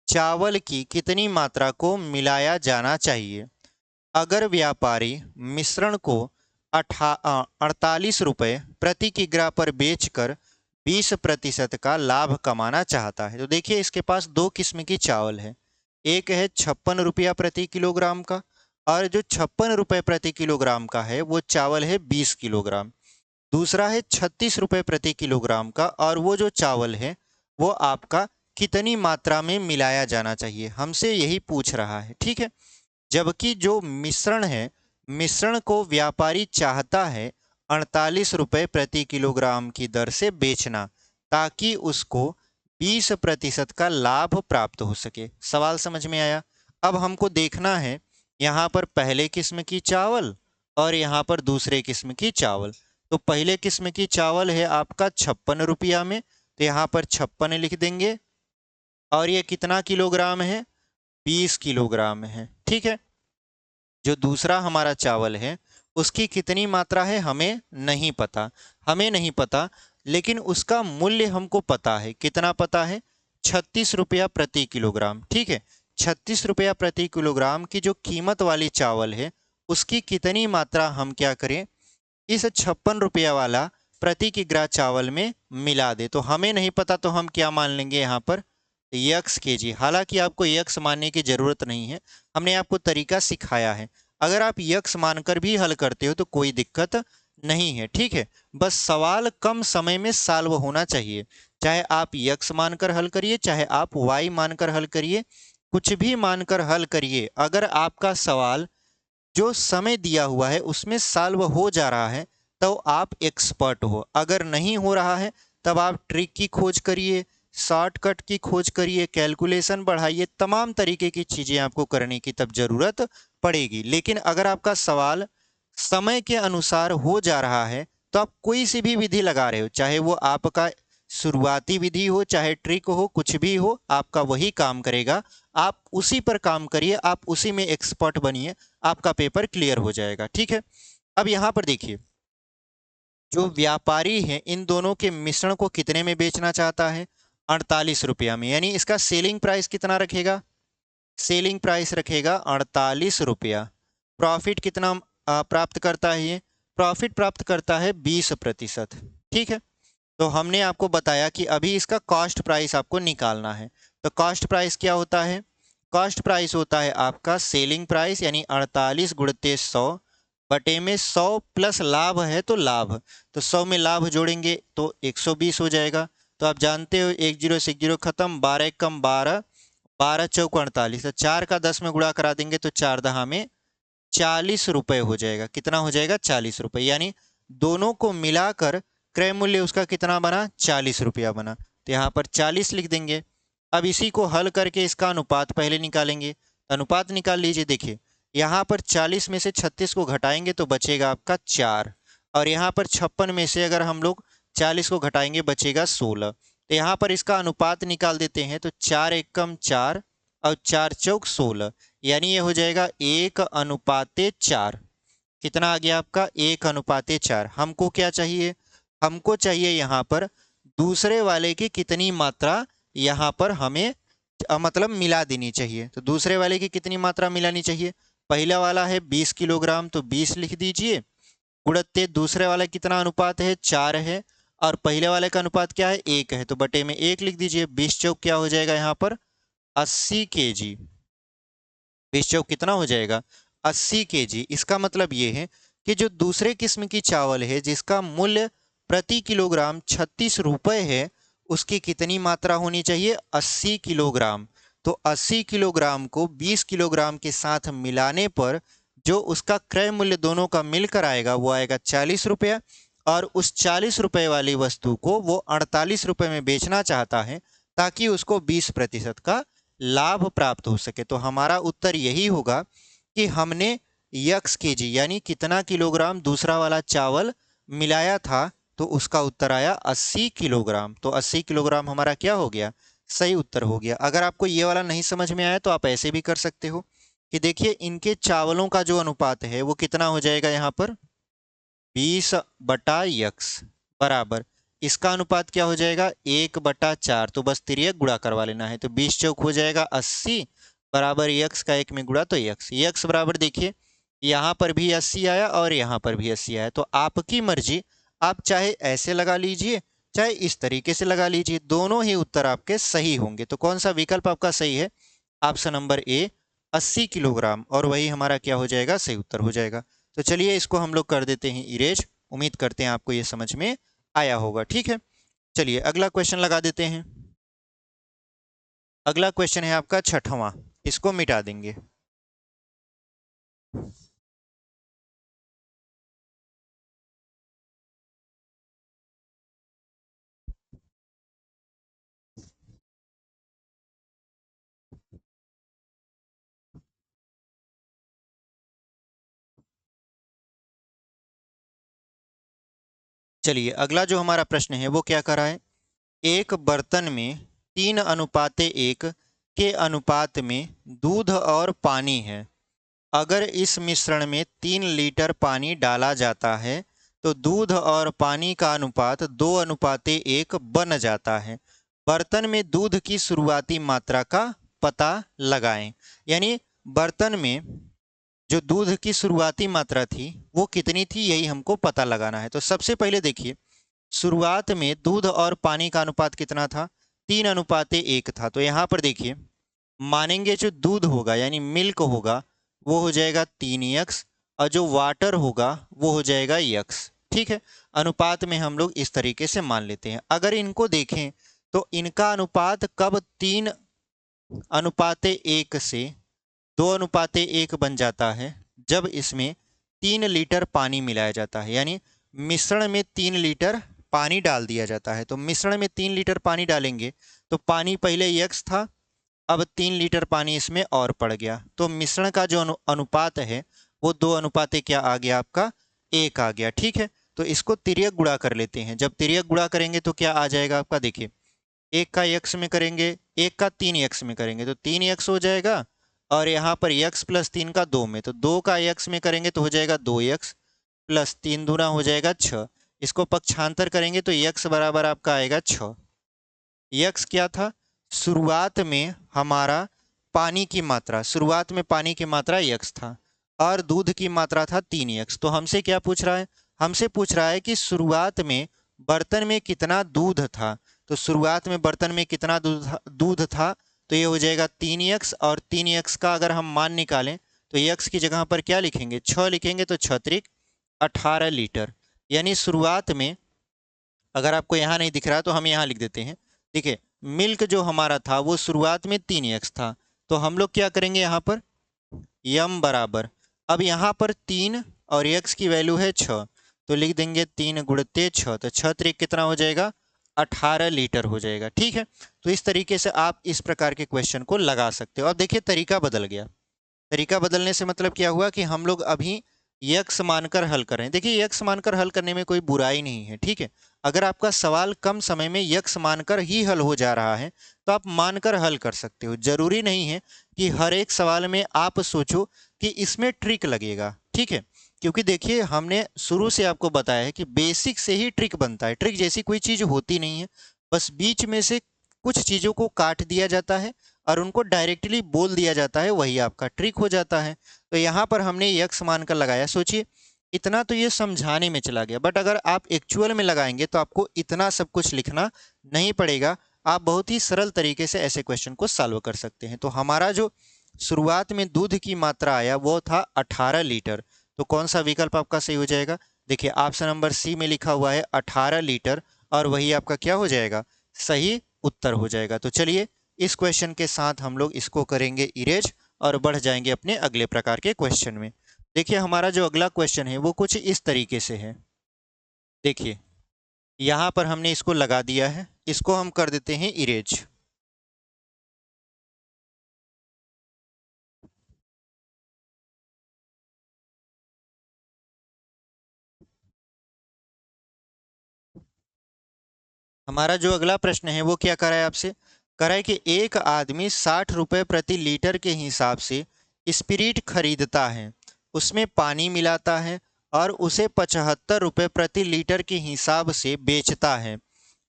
चावल की कितनी मात्रा को मिलाया जाना चाहिए। अगर व्यापारी मिश्रण को 48 रुपये प्रति किग्रा पर बेचकर 20% का लाभ कमाना चाहता है, तो देखिए इसके पास दो किस्म की चावल है। एक है 56 रुपया प्रति किलोग्राम का, और जो 56 रुपये प्रति किलोग्राम का है वो चावल है 20 किलोग्राम। दूसरा है 36 रुपये प्रति किलोग्राम का, और वो जो चावल है वो आपका कितनी मात्रा में मिलाया जाना चाहिए, हमसे यही पूछ रहा है। ठीक है, जबकि जो मिश्रण है, मिश्रण को व्यापारी चाहता है 48 रुपये प्रति किलोग्राम की दर से बेचना, ताकि उसको 20% का लाभ प्राप्त हो सके। सवाल समझ में आया। अब हमको देखना है यहाँ पर पहले किस्म की चावल और यहाँ पर दूसरे किस्म की चावल। तो पहले किस्म की चावल है आपका 56 रुपया में, तो यहाँ पर 56 लिख देंगे, और ये कितना किलोग्राम है, 20 किलोग्राम है। ठीक है, जो दूसरा हमारा चावल है उसकी कितनी मात्रा है हमें नहीं पता, हमें नहीं पता, लेकिन उसका मूल्य हमको पता है। कितना पता है, 36 रुपया प्रति किलोग्राम। ठीक है, 36 रुपया प्रति किलोग्राम की जो कीमत वाली चावल है उसकी कितनी मात्रा हम क्या करें, इस 56 रुपया वाला प्रति किग्रा चावल में मिला दे। तो हमें नहीं पता तो हम क्या मान लेंगे यहाँ पर, यक्स केजी। हालांकि आपको यक्स मानने की जरूरत नहीं है, हमने आपको तरीका सिखाया है। अगर आप यक्स मानकर भी हल करते हो तो कोई दिक्कत नहीं है। ठीक है, बस सवाल कम समय में सॉल्व होना चाहिए। चाहे आप यक्स मानकर हल करिए, चाहे आप वाई मानकर हल करिए, कुछ भी मानकर हल करिए, अगर आपका सवाल जो समय दिया हुआ है उसमें सॉल्व हो जा रहा है तो आप एक्सपर्ट हो। अगर नहीं हो रहा है तब आप ट्रिक की खोज करिए, शॉर्टकट की खोज करिए, कैलकुलेशन बढ़ाइए, तमाम तरीके की चीज़ें आपको करने की तब ज़रूरत पड़ेगी। लेकिन अगर आपका सवाल समय के अनुसार हो जा रहा है तो आप कोई सी भी विधि लगा रहे हो, चाहे वो आपका शुरुआती विधि हो, चाहे ट्रिक हो, कुछ भी हो, आपका वही काम करेगा। आप उसी पर काम करिए, आप उसी में एक्सपर्ट बनिए, आपका पेपर क्लियर हो जाएगा। ठीक है, अब यहाँ पर देखिए, जो व्यापारी है इन दोनों के मिश्रण को कितने में बेचना चाहता है, 48 रुपया में। यानी इसका सेलिंग प्राइस कितना रखेगा, सेलिंग प्राइस रखेगा 48 रुपया। प्रॉफिट कितना प्राप्त करता है ये, प्रॉफिट प्राप्त करता है 20%। ठीक है, तो हमने आपको बताया कि अभी इसका कॉस्ट प्राइस आपको निकालना है। तो कॉस्ट प्राइस क्या होता है, कॉस्ट प्राइस होता है आपका सेलिंग प्राइस, यानी 48 गुणित 100 बटे में 100 प्लस लाभ है तो लाभ, तो 100 में लाभ जोड़ेंगे तो 120 हो जाएगा। तो आप जानते हो 1 जीरो से 1 जीरो खत्म, 12 एक कम 12, 12 चौक 48, तो 4 का 10 में गुणा करा देंगे तो 4 दहा में 40 रुपये हो जाएगा। कितना हो जाएगा, 40 रुपये। यानी दोनों को मिलाकर क्रय मूल्य उसका कितना बना, 40 रुपया बना। तो यहाँ पर 40 लिख देंगे। अब इसी को हल करके इसका अनुपात पहले निकालेंगे। अनुपात निकाल लीजिए, देखिए यहाँ पर 40 में से 36 को घटाएंगे तो बचेगा आपका 4, और यहाँ पर 56 में से अगर हम लोग 40 को घटाएंगे बचेगा 16। तो यहाँ पर इसका अनुपात निकाल देते हैं, तो 4 एक कम 4 और 4 चौक 16, यानी ये हो जाएगा 1:4। कितना आ गया आपका, 1:4। हमको क्या चाहिए, हमको चाहिए यहाँ पर दूसरे वाले की कितनी मात्रा यहाँ पर हमें मतलब मिला देनी चाहिए। तो दूसरे वाले की कितनी मात्रा मिलानी चाहिए, पहला वाला है 20 किलोग्राम तो 20 लिख दीजिए, गुणित दूसरे वाला कितना अनुपात है, 4 है, और पहले वाले का अनुपात क्या है, 1 है, तो बटे में 1 लिख दीजिए। 20 चौक क्या हो जाएगा यहाँ पर, 80 केजी। 20 चौक कितना हो जाएगा, 80 केजी। इसका मतलब ये है कि जो दूसरे किस्म की चावल है जिसका मूल्य प्रति किलोग्राम 36 रुपये है, उसकी कितनी मात्रा होनी चाहिए, 80 किलोग्राम। तो 80 किलोग्राम को 20 किलोग्राम के साथ मिलाने पर जो उसका क्रय मूल्य दोनों का मिलकर आएगा वो आएगा 40 रुपया, और उस 40 रुपये वाली वस्तु को वो 48 रुपये में बेचना चाहता है ताकि उसको 20% का लाभ प्राप्त हो सके। तो हमारा उत्तर यही होगा कि हमने यक्स केजी यानी कितना किलोग्राम दूसरा वाला चावल मिलाया था, तो उसका उत्तर आया 80 किलोग्राम। तो 80 किलोग्राम हमारा क्या हो गया, सही उत्तर हो गया। अगर आपको ये वाला नहीं समझ में आया तो आप ऐसे भी कर सकते हो कि देखिए इनके चावलों का जो अनुपात है वो कितना हो जाएगा यहाँ पर, 20/x बराबर इसका अनुपात क्या हो जाएगा 1/4, तो बस तिर्यक गुणा करवा लेना है। तो 20 चौक हो जाएगा 80 बराबर यक्स का 1 में गुणा, तो यक्स बराबर देखिए यहाँ पर भी 80 आया और यहाँ पर भी 80 आया। तो आपकी मर्जी, आप चाहे ऐसे लगा लीजिए चाहे इस तरीके से लगा लीजिए, दोनों ही उत्तर आपके सही होंगे। तो कौन सा विकल्प आपका सही है? ऑप्शन नंबर ए 80 किलोग्राम, और वही हमारा क्या हो जाएगा? सही उत्तर हो जाएगा। तो चलिए इसको हम लोग कर देते हैं इरेज। उम्मीद करते हैं आपको ये समझ में आया होगा। ठीक है, चलिए अगला क्वेश्चन लगा देते हैं। अगला क्वेश्चन है आपका 6वां, इसको मिटा देंगे। चलिए अगला जो हमारा प्रश्न है वो क्या कर रहा है? एक बर्तन में 3:1 के अनुपात में दूध और पानी है। अगर इस मिश्रण में 3 लीटर पानी डाला जाता है तो दूध और पानी का अनुपात 2:1 बन जाता है। बर्तन में दूध की शुरुआती मात्रा का पता लगाएं। यानी बर्तन में जो दूध की शुरुआती मात्रा थी वो कितनी थी, यही हमको पता लगाना है। तो सबसे पहले देखिए, शुरुआत में दूध और पानी का अनुपात कितना था? 3:1 था। तो यहाँ पर देखिए, मानेंगे जो दूध होगा यानी मिल्क होगा वो हो जाएगा 3x, और जो वाटर होगा वो हो जाएगा यक्स। ठीक है, अनुपात में हम लोग इस तरीके से मान लेते हैं। अगर इनको देखें तो इनका अनुपात कब 3:1 से 2:1 बन जाता है? जब इसमें 3 लीटर पानी मिलाया जाता है। यानी मिश्रण में 3 लीटर पानी डाल दिया जाता है। तो मिश्रण में 3 लीटर पानी डालेंगे तो पानी पहले यक्स था, अब 3 लीटर पानी इसमें और पड़ गया, तो मिश्रण का जो अनुपात है वो 2:1 क्या आ गया आपका? 1 आ गया। ठीक है, तो इसको तिर्यक गुणा कर लेते हैं। जब तिर्यक गुणा करेंगे तो क्या आ जाएगा आपका? देखिए, 1 का यक्स में करेंगे, 1 का 3 यक्स में करेंगे तो 3 यक्स हो जाएगा, और यहाँ पर यक्स प्लस 3 का 2 में, तो 2 का यक्स में करेंगे तो हो जाएगा 2 यक्स प्लस 3 दूना हो जाएगा 6। इसको पक्षांतर करेंगे तो यक्स बराबर आपका आएगा 6। यक्स क्या था? शुरुआत में हमारा पानी की मात्रा, शुरुआत में पानी की मात्रा यक्स था, और दूध की मात्रा था 3 यक्स। तो हमसे क्या पूछ रहा है? हमसे पूछ रहा है कि शुरुआत में बर्तन में कितना दूध था। तो शुरुआत में बर्तन में कितना दूध था? तो ये हो जाएगा 3 यक्स, और 3 यक्स का अगर हम मान निकालें तो यक्स की जगह पर क्या लिखेंगे? 6 लिखेंगे, तो 6×3 = 18 लीटर। यानी शुरुआत में, अगर आपको यहाँ नहीं दिख रहा तो हम यहाँ लिख देते हैं। देखिए, मिल्क जो हमारा था वो शुरुआत में 3 यक्स था, तो हम लोग क्या करेंगे यहाँ पर? यम बराबर, अब यहाँ पर 3 और यक्स की वैल्यू है 6, तो लिख देंगे 3 × 6, तो 6×3 कितना हो जाएगा? 18 लीटर हो जाएगा। ठीक है, तो इस तरीके से आप इस प्रकार के क्वेश्चन को लगा सकते हो। अब देखिए तरीका बदल गया। तरीका बदलने से मतलब क्या हुआ कि हम लोग अभी यक्स मानकर हल कर रहे हैं। देखिए, यक्स मानकर हल करने में कोई बुराई नहीं है। ठीक है, अगर आपका सवाल कम समय में यक्स मानकर ही हल हो जा रहा है तो आप मानकर हल कर सकते हो। जरूरी नहीं है कि हर एक सवाल में आप सोचो कि इसमें ट्रिक लगेगा। ठीक है, क्योंकि देखिए हमने शुरू से आपको बताया है कि बेसिक से ही ट्रिक बनता है। ट्रिक जैसी कोई चीज़ होती नहीं है, बस बीच में से कुछ चीज़ों को काट दिया जाता है और उनको डायरेक्टली बोल दिया जाता है, वही आपका ट्रिक हो जाता है। तो यहाँ पर हमने यक्स मानकर लगाया। सोचिए, इतना तो ये समझाने में चला गया, बट अगर आप एक्चुअल में लगाएंगे तो आपको इतना सब कुछ लिखना नहीं पड़ेगा। आप बहुत ही सरल तरीके से ऐसे क्वेश्चन को सॉल्व कर सकते हैं। तो हमारा जो शुरुआत में दूध की मात्रा आया वो था 18 लीटर। तो कौन सा विकल्प आपका सही हो जाएगा? देखिए, ऑप्शन नंबर सी में लिखा हुआ है 18 लीटर, और वही आपका क्या हो जाएगा? सही उत्तर हो जाएगा। तो चलिए इस क्वेश्चन के साथ हम लोग इसको करेंगे इरेज और बढ़ जाएंगे अपने अगले प्रकार के क्वेश्चन में। देखिए, हमारा जो अगला क्वेश्चन है वो कुछ इस तरीके से है। देखिए, यहाँ पर हमने इसको लगा दिया है, इसको हम कर देते हैं इरेज। हमारा जो अगला प्रश्न है वो क्या कर रहा है आपसे? कर रहा है कि एक आदमी 60 रुपए प्रति लीटर के हिसाब से स्पिरिट खरीदता है, उसमें पानी मिलाता है और उसे 75 रुपए प्रति लीटर के हिसाब से बेचता है।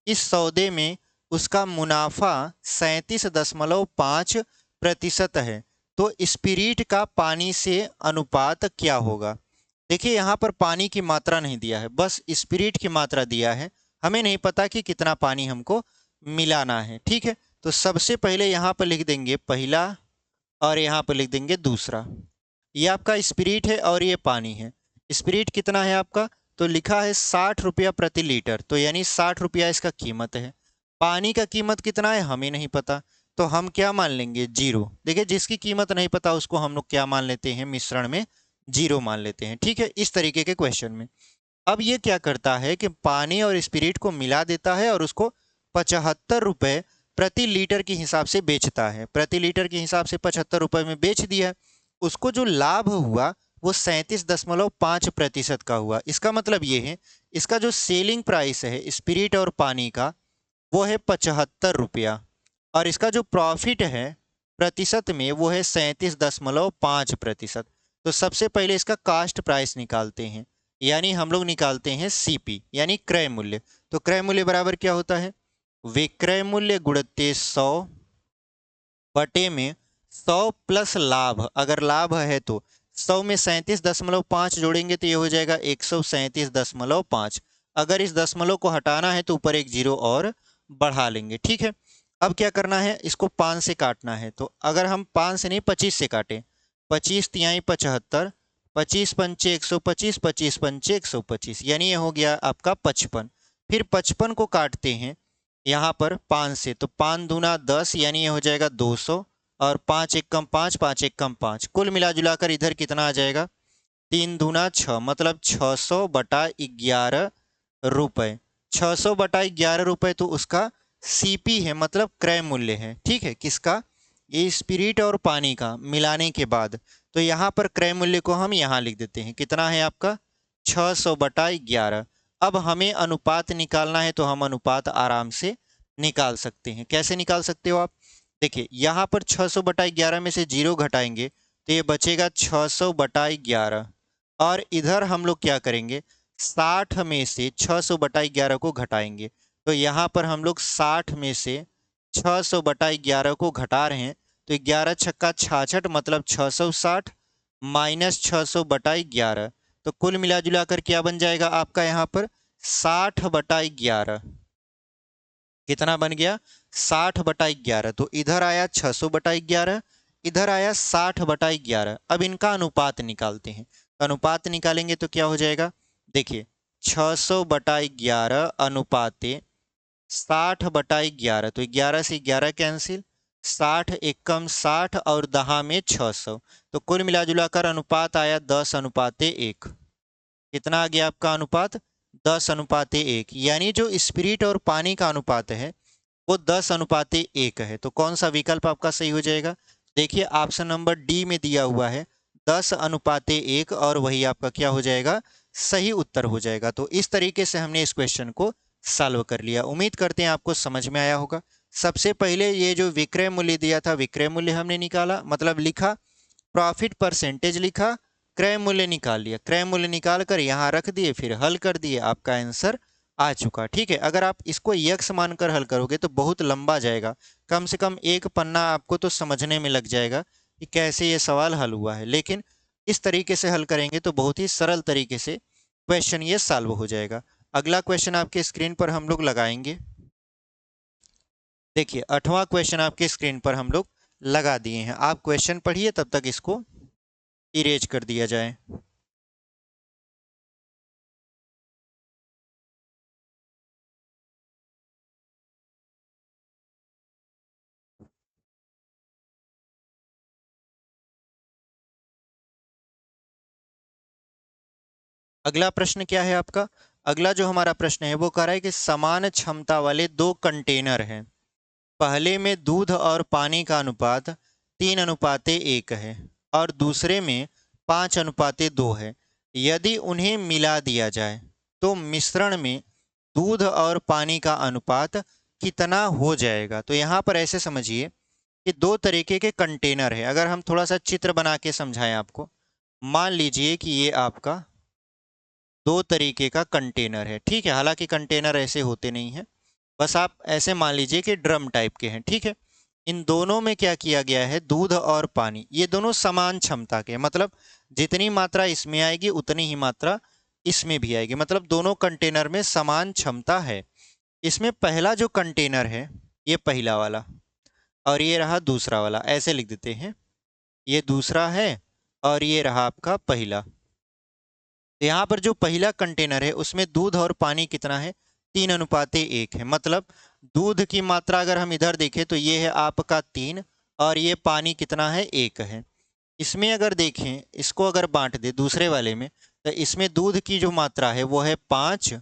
इस सौदे में उसका मुनाफा 37.5% है। तो स्पिरिट का पानी से अनुपात क्या होगा? देखिए यहाँ पर पानी की मात्रा नहीं दिया है, बस स्पिरिट की मात्रा दिया है। हमें नहीं पता कि कितना पानी हमको मिलाना है। ठीक है, तो सबसे पहले यहाँ पर लिख देंगे पहला और यहाँ पर लिख देंगे दूसरा। ये आपका स्पिरिट है और ये पानी है। स्पिरिट कितना है आपका? तो लिखा है 60 रुपया प्रति लीटर, तो यानी 60 रुपया इसका कीमत है। पानी का कीमत कितना है हमें नहीं पता, तो हम क्या मान लेंगे? जीरो। देखिए जिसकी कीमत नहीं पता उसको हम लोग क्या मान लेते हैं मिश्रण में? जीरो मान लेते हैं। ठीक है, इस तरीके के क्वेश्चन में अब ये क्या करता है कि पानी और स्पिरिट को मिला देता है और उसको 75 रुपये प्रति लीटर के हिसाब से बेचता है। प्रति लीटर के हिसाब से 75 रुपये में बेच दिया। उसको जो लाभ हुआ वो 37.5% का हुआ। इसका मतलब ये है, इसका जो सेलिंग प्राइस है स्पिरिट और पानी का वो है 75 रुपया, और इसका जो प्रॉफिट है प्रतिशत में वो है 37.5%। तो सबसे पहले इसका कास्ट प्राइस निकालते हैं, यानी हम लोग निकालते हैं सीपी यानी क्रय मूल्य। तो क्रय मूल्य बराबर क्या होता है? विक्रय मूल्य गुणित 100 बटे में 100 प्लस लाभ। अगर लाभ है तो 100 में 37.5 जोड़ेंगे तो ये हो जाएगा 137.5। अगर इस दशमलव को हटाना है तो ऊपर एक जीरो और बढ़ा लेंगे। ठीक है, अब क्या करना है? इसको 5 से काटना है। तो अगर हम 5 से नहीं 25 से काटें, 25 तिहाई 75, 25 पंचे 125, 25 पंचे 125, यानी ये हो गया आपका 55। फिर 55 को काटते हैं यहाँ पर 5 से, तो 5 दूना 10 यानी ये हो जाएगा 200, और 5 एक कम 5, 5 एक कम 5, कुल मिला जुलाकर इधर कितना आ जाएगा? 3 दूना 6, मतलब 600/11 रुपये। 600/11 रुपये तो उसका सीपी है, मतलब क्रय मूल्य है। ठीक है, किसका? ये स्पिरिट और पानी का मिलाने के बाद। तो यहाँ पर क्रय मूल्य को हम यहाँ लिख देते हैं, कितना है आपका? 600/11। अब हमें अनुपात निकालना है, तो हम अनुपात आराम से निकाल सकते हैं। कैसे निकाल सकते हो आप? देखिए यहाँ पर 600/11 में से जीरो घटाएंगे तो ये बचेगा 600/11, और इधर हम लोग क्या करेंगे? 60 में से 600/11 को घटाएंगे। तो यहाँ पर हम लोग 60 में से 600/11 को घटा रहे हैं, तो 11 छक्का 66, मतलब 660 माइनस 600/11। तो कुल मिला जुला कर क्या बन जाएगा आपका यहाँ पर? 60/11। कितना बन गया? 60/11। तो इधर आया 600/11, इधर आया 60/11। अब इनका अनुपात निकालते हैं। तो अनुपात निकालेंगे तो क्या हो जाएगा? देखिए 600/11 अनुपाते 60/11, तो 11 से 11 कैंसिल, 60 एकम 60 और दहा में 600। तो कुल मिला जुलाकर अनुपात आया 10:1। कितना आ गया आपका अनुपात? 10:1। यानी जो स्पिरिट और पानी का अनुपात है वो 10:1 है। तो कौन सा विकल्प आपका सही हो जाएगा? देखिए ऑप्शन नंबर डी में दिया हुआ है 10:1, और वही आपका क्या हो जाएगा? सही उत्तर हो जाएगा। तो इस तरीके से हमने इस क्वेश्चन को सॉल्व कर लिया। उम्मीद करते हैं आपको समझ में आया होगा। सबसे पहले ये जो विक्रय मूल्य दिया था, विक्रय मूल्य हमने निकाला, मतलब लिखा, प्रॉफिट परसेंटेज लिखा, क्रय मूल्य निकाल लिया। क्रय मूल्य निकाल कर यहाँ रख दिए, फिर हल कर दिए, आपका आंसर आ चुका। ठीक है, अगर आप इसको यक्स मानकर हल करोगे तो बहुत लंबा जाएगा, कम से कम एक पन्ना आपको तो समझने में लग जाएगा कि कैसे ये सवाल हल हुआ है। लेकिन इस तरीके से हल करेंगे तो बहुत ही सरल तरीके से क्वेश्चन ये सॉल्व हो जाएगा। अगला क्वेश्चन आपके स्क्रीन पर हम लोग लगाएंगे। देखिए 8वां क्वेश्चन आपके स्क्रीन पर हम लोग लगा दिए हैं। आप क्वेश्चन पढ़िए, तब तक इसको इरेज कर दिया जाए। अगला प्रश्न क्या है आपका? अगला जो हमारा प्रश्न है वो कह रहा है कि समान क्षमता वाले दो कंटेनर हैं। पहले में दूध और पानी का अनुपात 3:1 है और दूसरे में 5:2 है। यदि उन्हें मिला दिया जाए तो मिश्रण में दूध और पानी का अनुपात कितना हो जाएगा? तो यहाँ पर ऐसे समझिए कि दो तरीके के कंटेनर है। अगर हम थोड़ा सा चित्र बना के समझाएं आपको, मान लीजिए कि ये आपका दो तरीके का कंटेनर है। ठीक है, हालांकि कंटेनर ऐसे होते नहीं हैं, बस आप ऐसे मान लीजिए कि ड्रम टाइप के हैं, ठीक है। इन दोनों में क्या किया गया है, दूध और पानी ये दोनों समान क्षमता के हैं, मतलब जितनी मात्रा इसमें आएगी उतनी ही मात्रा इसमें भी आएगी, मतलब दोनों कंटेनर में समान क्षमता है। इसमें पहला जो कंटेनर है ये पहला वाला, और ये रहा दूसरा वाला, ऐसे लिख देते हैं। ये दूसरा है और ये रहा आपका पहला। तो यहाँ पर जो पहला कंटेनर है उसमें दूध और पानी कितना है, 3:1 है। मतलब दूध की मात्रा अगर हम इधर देखें तो ये है आपका 3 और ये पानी कितना है, 1 है। इसमें अगर देखें, इसको अगर बांट दे दूसरे वाले में, तो इसमें दूध की जो मात्रा है वो है 5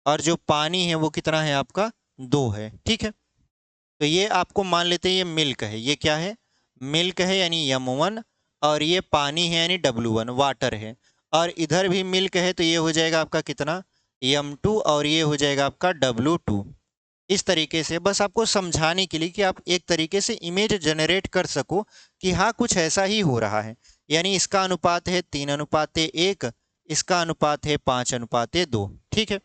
और जो पानी है वो कितना है आपका, 2 है, ठीक है। तो ये आपको मान लेते हैं ये मिल्क है, ये क्या है, मिल्क है यानी M1, और ये पानी है यानी W1 वाटर है, और इधर भी मिल्क है तो ये हो जाएगा आपका कितना, M2, और ये हो जाएगा आपका W2। इस तरीके से बस आपको समझाने के लिए कि आप एक तरीके से इमेज जनरेट कर सको कि हाँ कुछ ऐसा ही हो रहा है, यानी इसका अनुपात है 3:1, इसका अनुपात है 5:2, ठीक है।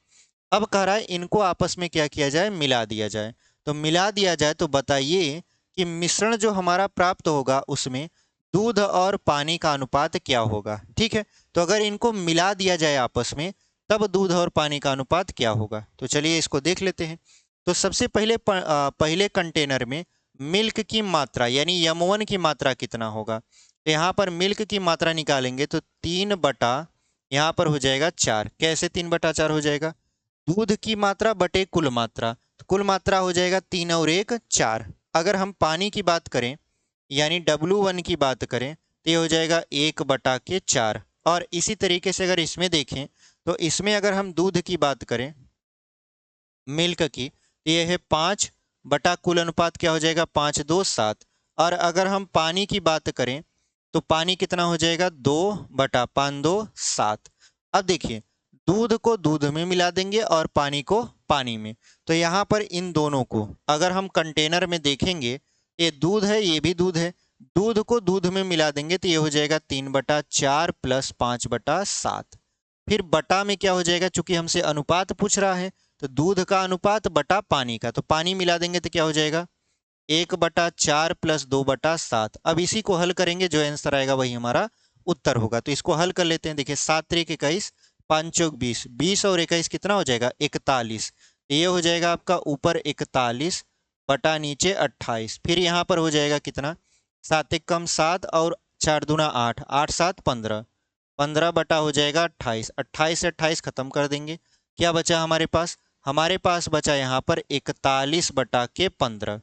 अब कह रहा है इनको आपस में क्या किया जाए, मिला दिया जाए। तो मिला दिया जाए तो बताइए कि मिश्रण जो हमारा प्राप्त होगा उसमें दूध और पानी का अनुपात क्या होगा, ठीक है। तो अगर इनको मिला दिया जाए आपस में तब दूध और पानी का अनुपात क्या होगा, तो चलिए इसको देख लेते हैं। तो सबसे पहले पहले कंटेनर में मिल्क की मात्रा यानी M1 की मात्रा कितना होगा, तो यहाँ पर मिल्क की मात्रा निकालेंगे तो 3 बटा यहाँ पर हो जाएगा 4। कैसे 3/4 हो जाएगा, दूध की मात्रा बटे कुल मात्रा, तो कुल मात्रा हो जाएगा 3 और 1 4। अगर हम पानी की बात करें यानी W1 की बात करें तो ये हो जाएगा 1/4। और इसी तरीके से अगर इसमें देखें तो इसमें अगर हम दूध की बात करें मिल्क की तो ये है 5 बटा कुल अनुपात क्या हो जाएगा, 5:2 7। और अगर हम पानी की बात करें तो पानी कितना हो जाएगा, 2/5:2 7। अब देखिए दूध को दूध में मिला देंगे और पानी को पानी में, तो यहाँ पर इन दोनों को अगर हम कंटेनर में देखेंगे, ये दूध है ये भी दूध है, दूध को दूध में मिला देंगे तो ये हो जाएगा 3/4 प्लस 5/7। फिर बटा में क्या हो जाएगा, चूंकि हमसे अनुपात पूछ रहा है तो दूध का अनुपात बटा पानी का, तो पानी मिला देंगे तो क्या हो जाएगा, 1/4 प्लस 2/7। अब इसी को हल करेंगे, जो आंसर आएगा वही हमारा उत्तर होगा। तो इसको हल कर लेते हैं। देखिए 7×3 = 21, 5×4 = 20, 20 और 21 कितना हो जाएगा, 41। ये हो जाएगा आपका ऊपर 41 बटा नीचे 28। फिर यहाँ पर हो जाएगा कितना, 7×1 = 7 और 4×2 = 8, 8×7 = 15, 15 बटा हो जाएगा 28, 28 से 28 खत्म कर देंगे। क्या बचा हमारे पास, हमारे पास बचा यहाँ पर 41/15,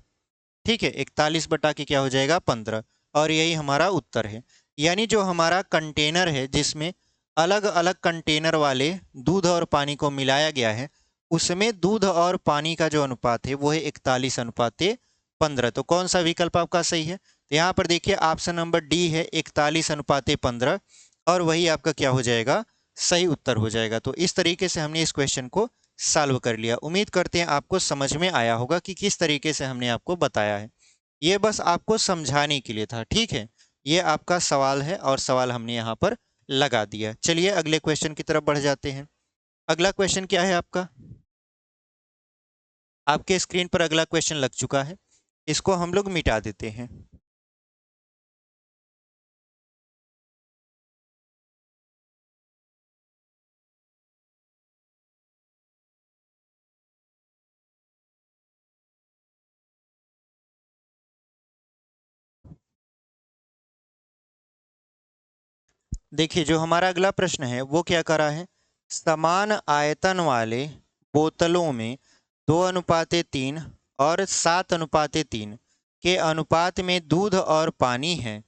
ठीक है। 41 क्या हो जाएगा, 15, और यही हमारा उत्तर है। यानी जो हमारा कंटेनर है जिसमें अलग अलग कंटेनर वाले दूध और पानी को मिलाया गया है, उसमें दूध और पानी का जो अनुपात है वो है 41:15। तो कौन सा विकल्प आपका सही है, तो यहाँ पर देखिए ऑप्शन नंबर डी है 41:15, और वही आपका क्या हो जाएगा, सही उत्तर हो जाएगा। तो इस तरीके से हमने इस क्वेश्चन को सॉल्व कर लिया। उम्मीद करते हैं आपको समझ में आया होगा कि किस तरीके से हमने आपको बताया है। ये बस आपको समझाने के लिए था, ठीक है। ये आपका सवाल है और सवाल हमने यहाँ पर लगा दिया। चलिए अगले क्वेश्चन की तरफ बढ़ जाते हैं। अगला क्वेश्चन क्या है आपका, आपके स्क्रीन पर अगला क्वेश्चन लग चुका है, इसको हम लोग मिटा देते हैं। देखिए जो हमारा अगला प्रश्न है वो क्या कर रहा है, समान आयतन वाले बोतलों में 2:3 और 7:3 के अनुपात में दूध और पानी है।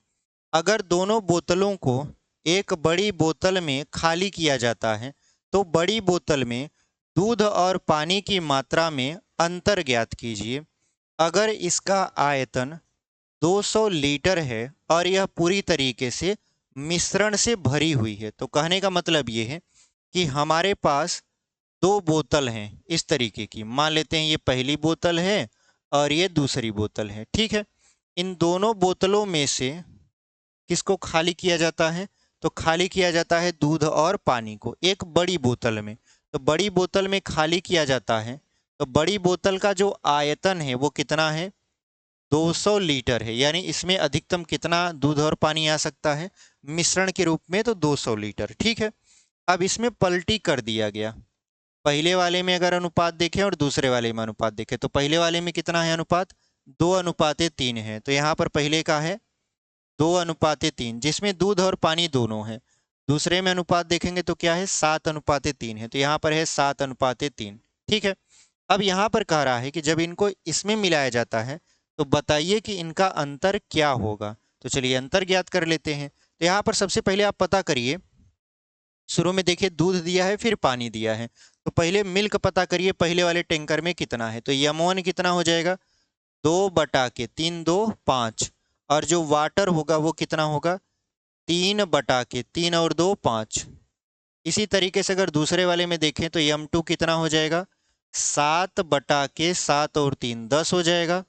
अगर दोनों बोतलों को एक बड़ी बोतल में खाली किया जाता है तो बड़ी बोतल में दूध और पानी की मात्रा में अंतर ज्ञात कीजिए। अगर इसका आयतन 200 लीटर है और यह पूरी तरीके से मिश्रण से भरी हुई है, तो कहने का मतलब ये है कि हमारे पास दो बोतल हैं इस तरीके की, मान लेते हैं ये पहली बोतल है और ये दूसरी बोतल है, ठीक है। इन दोनों बोतलों में से किसको खाली किया जाता है, तो खाली किया जाता है दूध और पानी को एक बड़ी बोतल में। तो बड़ी बोतल में खाली किया जाता है तो बड़ी बोतल का जो आयतन है वो कितना है, 200 लीटर है। यानी इसमें अधिकतम कितना दूध और पानी आ सकता है मिश्रण के रूप में, तो 200 लीटर। ठीक है, अब इसमें पलटी कर दिया गया। पहले वाले में अगर अनुपात देखें और दूसरे वाले में अनुपात देखें, तो पहले वाले में कितना है अनुपात, 2:3 है। तो यहाँ पर पहले का है 2:3, जिसमें दूध और पानी दोनों है। दूसरे में अनुपात देखेंगे तो क्या है, 7:3 है। तो यहाँ पर है 7:3। ठीक है, अब यहाँ पर कह रहा है कि जब इनको इसमें मिलाया जाता है तो बताइए कि इनका अंतर क्या होगा। तो चलिए अंतर ज्ञात कर लेते हैं। तो यहाँ पर सबसे पहले आप पता करिए, शुरू में देखिए दूध दिया है फिर पानी दिया है, तो पहले मिल्क पता करिए पहले वाले टैंकर में कितना है। तो यम1 कितना हो जाएगा, 2/3, 2 5। और जो वाटर होगा वो कितना होगा, 3/3, और 2 5। इसी तरीके से अगर दूसरे वाले में देखें तो यम2 कितना हो जाएगा, 7/7 और 3 10 हो जाएगा।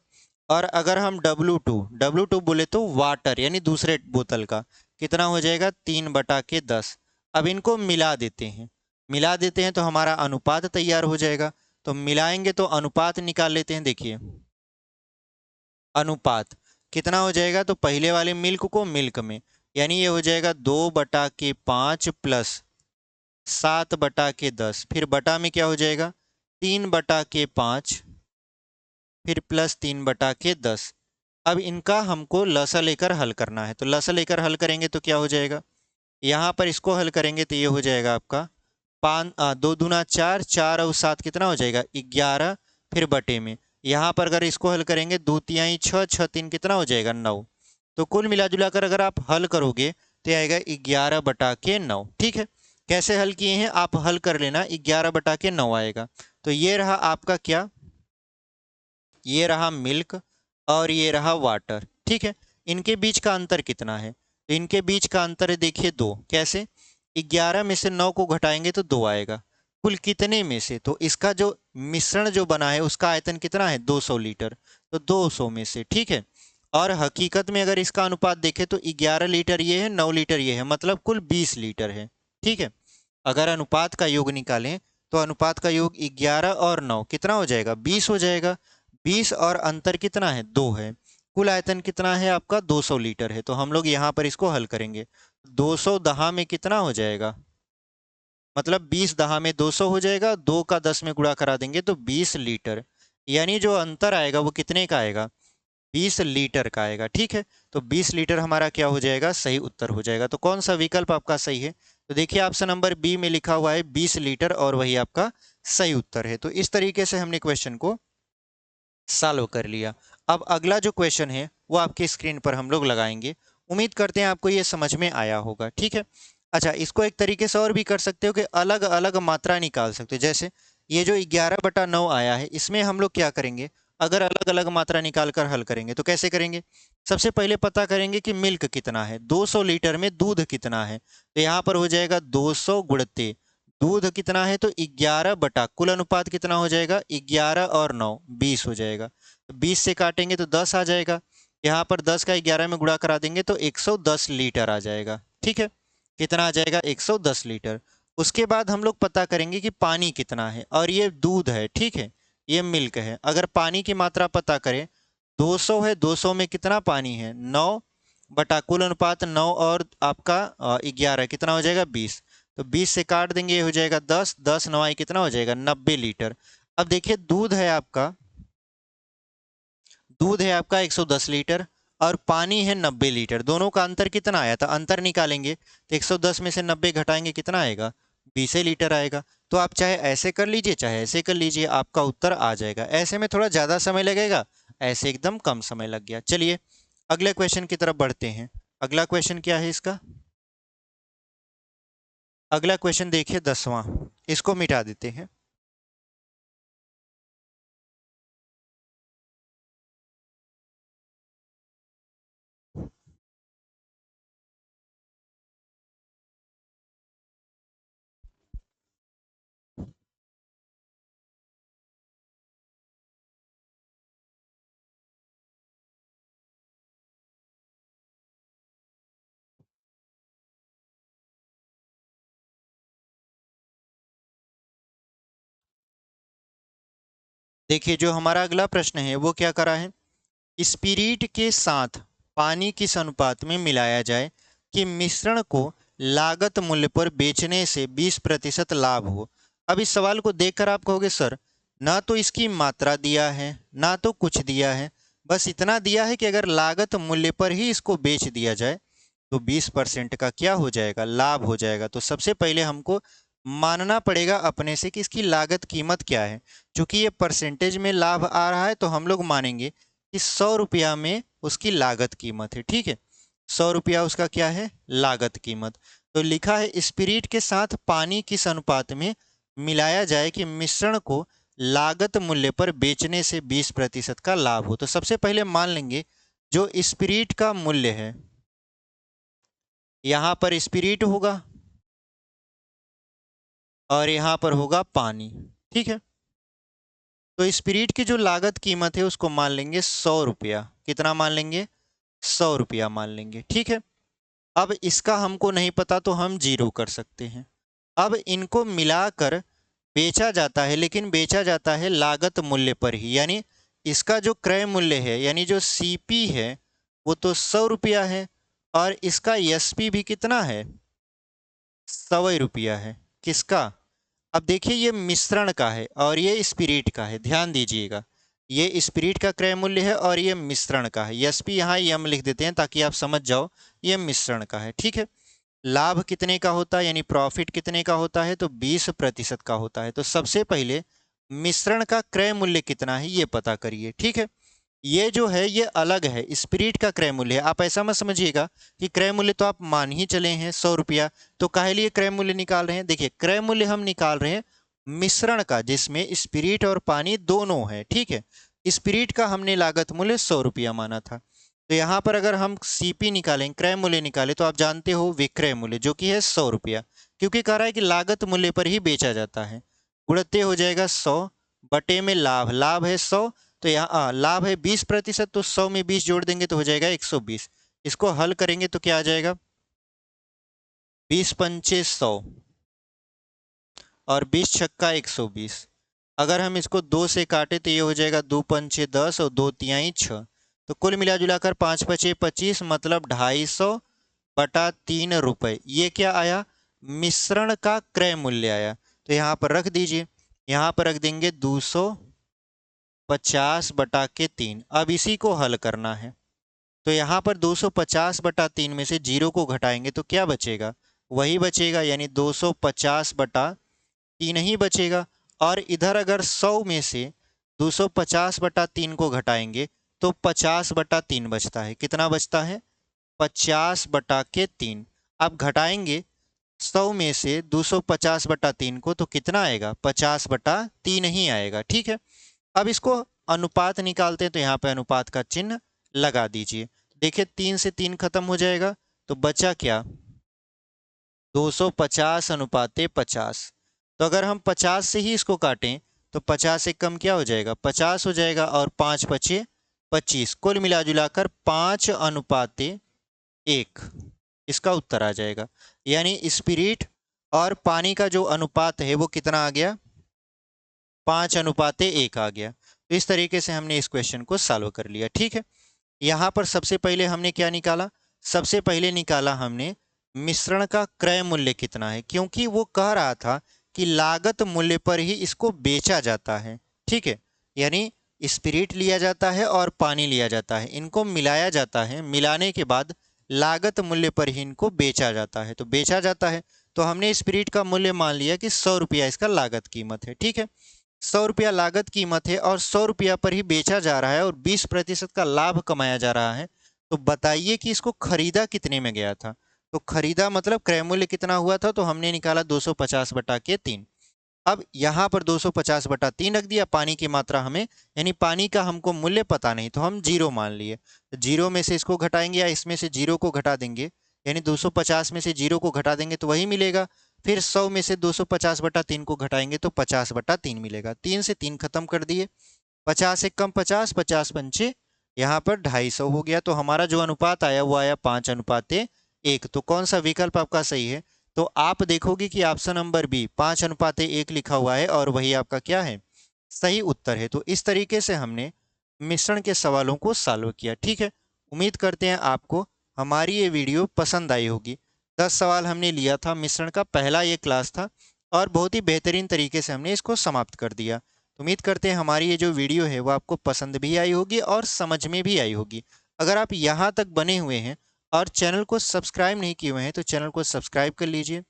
और अगर हम W2 बोले तो वाटर यानी दूसरे बोतल का कितना हो जाएगा, 3/10। अब इनको मिला देते हैं, मिला देते हैं तो हमारा अनुपात तैयार हो जाएगा। तो मिलाएंगे तो अनुपात निकाल लेते हैं। देखिए अनुपात कितना हो जाएगा, तो पहले वाले मिल्क को मिल्क में, यानी ये हो जाएगा 2/5 प्लस 7/10, फिर बटा में क्या हो जाएगा, 3/5, फिर प्लस 3/10। अब इनका हमको लसा लेकर हल करना है। तो लसा लेकर हल करेंगे तो क्या हो जाएगा, यहाँ पर इसको हल करेंगे तो ये हो जाएगा आपका 2 दूना 4, 4 और 7 कितना हो जाएगा, 11। फिर बटे में यहाँ पर अगर इसको हल करेंगे 2 तिहाई 6, 6 3 कितना हो जाएगा, 9। तो कुल मिला जुला कर अगर आप हल करोगे तो ये आएगा 11/9। ठीक है, कैसे हल किए हैं आप हल कर लेना, 11/9 आएगा। तो ये रहा आपका क्या, ये रहा मिल्क और ये रहा वाटर। ठीक है, इनके बीच का अंतर कितना है, तो इनके बीच का अंतर है देखिए 2। कैसे, 11 में से 9 को घटाएंगे तो 2 आएगा। कुल कितने में से, तो इसका जो मिश्रण जो बना है उसका आयतन कितना है, 200 लीटर। तो 200 में से, ठीक है। और हकीकत में अगर इसका अनुपात देखें तो 11 लीटर ये है, 9 लीटर ये है, मतलब कुल 20 लीटर है। ठीक है, अगर अनुपात का योग निकालें तो अनुपात का योग 11 और 9 कितना हो जाएगा, 20 हो जाएगा। 20 और अंतर कितना है, 2 है। कुल आयतन कितना है आपका, 200 लीटर है। तो हम लोग यहाँ पर इसको हल करेंगे, 200 दहा में कितना हो जाएगा, मतलब 20 दहा में 200 हो जाएगा, 2 का 10 में गुणा करा देंगे तो 20 लीटर। यानी जो अंतर आएगा वो कितने का आएगा, 20 लीटर का आएगा। ठीक है, तो 20 लीटर हमारा क्या हो जाएगा, सही उत्तर हो जाएगा। तो कौन सा विकल्प आपका सही है, तो देखिए ऑप्शन नंबर बी में लिखा हुआ है 20 लीटर, और वही आपका सही उत्तर है। तो इस तरीके से हमने क्वेश्चन को सॉल्व कर लिया। अब अगला जो क्वेश्चन है वो आपके स्क्रीन पर हम लोग लगाएंगे। उम्मीद करते हैं आपको ये समझ में आया होगा। ठीक है, अच्छा इसको एक तरीके से और भी कर सकते हो कि अलग अलग मात्रा निकाल सकते हो। जैसे ये जो 11/9 आया है इसमें हम लोग क्या करेंगे, अगर अलग अलग मात्रा निकाल कर हल करेंगे तो कैसे करेंगे, सबसे पहले पता करेंगे कि मिल्क कितना है, 200 लीटर में दूध कितना है। तो यहाँ पर हो जाएगा 200 गुणते दूध कितना है, तो 11 बटा कुल अनुपात कितना हो जाएगा, 11 और 9 20 हो जाएगा। 20 से काटेंगे तो 10 आ जाएगा। यहाँ पर 10 का 11 में गुणा करा देंगे तो 110 लीटर आ जाएगा। ठीक है, कितना आ जाएगा, 110 लीटर। उसके बाद हम लोग पता करेंगे कि पानी कितना है, और ये दूध है, ठीक है, ये मिल्क है। अगर पानी की मात्रा पता करें, 200 है, 200 में कितना पानी है, 9 बटा कुल अनुपात 9 और आपका 11 कितना हो जाएगा, 20। तो 20 से काट देंगे, ये हो जाएगा 10, 10 9 कितना हो जाएगा, 90 लीटर। अब देखिए दूध है आपका 110 लीटर और पानी है 90 लीटर, दोनों का अंतर कितना आया था, अंतर निकालेंगे तो 110 में से 90 घटाएंगे कितना आएगा, 20 लीटर आएगा। तो आप चाहे ऐसे कर लीजिए चाहे ऐसे कर लीजिए, आपका उत्तर आ जाएगा। ऐसे में थोड़ा ज़्यादा समय लगेगा, ऐसे एकदम कम समय लग गया। चलिए अगले क्वेश्चन की तरफ बढ़ते हैं। अगला क्वेश्चन क्या है इसका, अगला क्वेश्चन देखिए 10वां, इसको मिटा देते हैं। देखिए जो हमारा अगला प्रश्न है वो क्या करा है, स्पिरिट के साथ पानी किस अनुपात में मिलाया जाए कि मिश्रण को लागत मूल्य पर बेचने से 20% लाभ हो। अब इस सवाल को देखकर आप कहोगे सर ना तो इसकी मात्रा दिया है ना तो कुछ दिया है, बस इतना दिया है कि अगर लागत मूल्य पर ही इसको बेच दिया जाए तो 20% का क्या हो जाएगा, लाभ हो जाएगा। तो सबसे पहले हमको मानना पड़ेगा अपने से कि इसकी लागत कीमत क्या है। चूंकि ये परसेंटेज में लाभ आ रहा है तो हम लोग मानेंगे कि 100 रुपया में उसकी लागत कीमत है। ठीक है, 100 रुपया उसका क्या है, लागत कीमत। तो लिखा है स्पिरिट के साथ पानी किस अनुपात में मिलाया जाए कि मिश्रण को लागत मूल्य पर बेचने से 20% का लाभ हो। तो सबसे पहले मान लेंगे जो स्पिरिट का मूल्य है, यहाँ पर स्पिरिट होगा और यहाँ पर होगा पानी। ठीक है, तो स्पिरिट की जो लागत कीमत है उसको मान लेंगे 100 रुपया। कितना मान लेंगे, 100 रुपया मान लेंगे। ठीक है, अब इसका हमको नहीं पता तो हम जीरो कर सकते हैं। अब इनको मिलाकर बेचा जाता है, लेकिन बेचा जाता है लागत मूल्य पर ही, यानी इसका जो क्रय मूल्य है यानी जो सीपी है वो तो 100 रुपया है और इसका एसपी भी कितना है, 100 रुपया है। किसका, अब देखिए ये मिश्रण का है और ये स्पिरिट का है, ध्यान दीजिएगा। ये स्पिरिट का क्रय मूल्य है और ये मिश्रण का है। एसपी यहाँ यम लिख देते हैं ताकि आप समझ जाओ ये मिश्रण का है। ठीक है, लाभ कितने का होता है यानी प्रॉफिट कितने का होता है, तो 20% का होता है। तो सबसे पहले मिश्रण का क्रय मूल्य कितना है ये पता करिए। ठीक है, ये जो है ये अलग है, स्पिरिट का क्रय मूल्य है। आप ऐसा मत समझिएगा कि क्रय मूल्य तो आप मान ही चले हैं 100 रुपया, तो काहे लिए क्रय मूल्य निकाल रहे हैं। देखिए क्रय मूल्य हम निकाल रहे हैं मिश्रण का जिसमें स्पिरिट और पानी दोनों है। ठीक है, स्पिरिट का हमने लागत मूल्य 100 रुपया माना था। तो यहाँ पर अगर हम सीपी निकालें, क्रय मूल्य निकालें, तो आप जानते हो विक्रय मूल्य जो कि है 100 रुपया, क्योंकि कह रहा है कि लागत मूल्य पर ही बेचा जाता है। गुणित हो जाएगा 100 बटे में लाभ, लाभ है 100, तो यहाँ लाभ है 20%, तो 100 में 20 जोड़ देंगे तो हो जाएगा 120। इसको हल करेंगे तो क्या आ जाएगा, 20 पंचे 100 और 20 छक्का 120। अगर हम इसको 2 से काटे तो ये हो जाएगा 2 पंचे 10 और 2 तिहाई 6। तो कुल मिला जुलाकर 5 पचे 25, मतलब 250 बटा 3 रुपये। ये क्या आया, मिश्रण का क्रय मूल्य आया। तो यहाँ पर रख दीजिए, यहाँ पर रख देंगे 250 बटा के 3। अब इसी को हल करना है। तो यहाँ पर 250 बटा 3 में से जीरो को घटाएंगे तो क्या बचेगा, वही बचेगा, यानी 250 बटा 3 ही बचेगा। और इधर अगर 100 में से 250 बटा 3 को घटाएंगे तो 50 बटा 3 बचता है। कितना बचता है, 50 बटा के 3। अब घटाएंगे 100 में से 250 बटा 3 को तो कितना आएगा, 50 बटा 3 ही आएगा। ठीक है, अब इसको अनुपात निकालते हैं तो यहाँ पे अनुपात का चिन्ह लगा दीजिए। देखिए 3 से 3 खत्म हो जाएगा तो बचा क्या, 250 अनुपाते 50। तो अगर हम 50 से ही इसको काटें तो 50 से कम क्या हो जाएगा, 50 हो जाएगा और 5 पचे 25। कुल मिला जुलाकर 5 अनुपाते 1 इसका उत्तर आ जाएगा। यानी स्पिरिट और पानी का जो अनुपात है वो कितना आ गया, 5 अनुपाते 1 आ गया। तो इस तरीके से हमने इस क्वेश्चन को सॉल्व कर लिया। ठीक है, यहाँ पर सबसे पहले हमने क्या निकाला, सबसे पहले निकाला हमने मिश्रण का क्रय मूल्य कितना है, क्योंकि वो कह रहा था कि लागत मूल्य पर ही इसको बेचा जाता है। ठीक है, यानी स्पिरिट लिया जाता है और पानी लिया जाता है, इनको मिलाया जाता है, मिलाने के बाद लागत मूल्य पर ही इनको बेचा जाता है। तो बेचा जाता है तो हमने स्पिरिट का मूल्य मान लिया कि 100 रुपया इसका लागत कीमत है। ठीक है, 100 रुपया लागत कीमत है और 100 रुपया पर ही बेचा जा रहा है और 20% का लाभ कमाया जा रहा है। तो बताइए कि इसको खरीदा कितने में गया था। तो खरीदा मतलब क्रय मूल्य कितना हुआ था, तो हमने निकाला 250 बटा के 3। अब यहाँ पर 250 बटा 3 रख दिया, पानी की मात्रा हमें यानी पानी का हमको मूल्य पता नहीं तो हम जीरो मान लिए। तो जीरो में से इसको घटाएंगे या इसमें से जीरो को घटा देंगे, यानी 250 में से जीरो को घटा देंगे तो वही मिलेगा। फिर 100 में से 250 बटा 3 को घटाएंगे तो 50 बटा 3 मिलेगा। 3 से 3 खत्म कर दिए, 50 एक कम 50, 50 पंचे यहाँ पर 250 हो गया। तो हमारा जो अनुपात आया वो आया 5 अनुपाते 1। तो कौन सा विकल्प आपका सही है, तो आप देखोगे कि ऑप्शन नंबर बी 5 अनुपाते 1 लिखा हुआ है और वही आपका क्या है, सही उत्तर है। तो इस तरीके से हमने मिश्रण के सवालों को सॉल्व किया। ठीक है, उम्मीद करते हैं आपको हमारी ये वीडियो पसंद आई होगी। 10 सवाल हमने लिया था, मिश्रण का पहला ये क्लास था और बहुत ही बेहतरीन तरीके से हमने इसको समाप्त कर दिया। तो उम्मीद करते हैं हमारी ये जो वीडियो है वो आपको पसंद भी आई होगी और समझ में भी आई होगी। अगर आप यहाँ तक बने हुए हैं और चैनल को सब्सक्राइब नहीं किए हुए हैं तो चैनल को सब्सक्राइब कर लीजिए।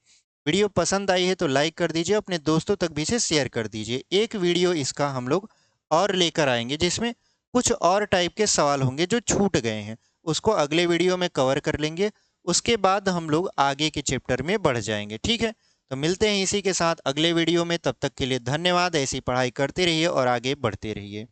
वीडियो पसंद आई है तो लाइक कर दीजिए, अपने दोस्तों तक भी इसे शेयर कर दीजिए। एक वीडियो इसका हम लोग और लेकर आएंगे जिसमें कुछ और टाइप के सवाल होंगे जो छूट गए हैं, उसको अगले वीडियो में कवर कर लेंगे। उसके बाद हम लोग आगे के चैप्टर में बढ़ जाएंगे। ठीक है, तो मिलते हैं इसी के साथ अगले वीडियो में। तब तक के लिए धन्यवाद। ऐसी पढ़ाई करते रहिए और आगे बढ़ते रहिए।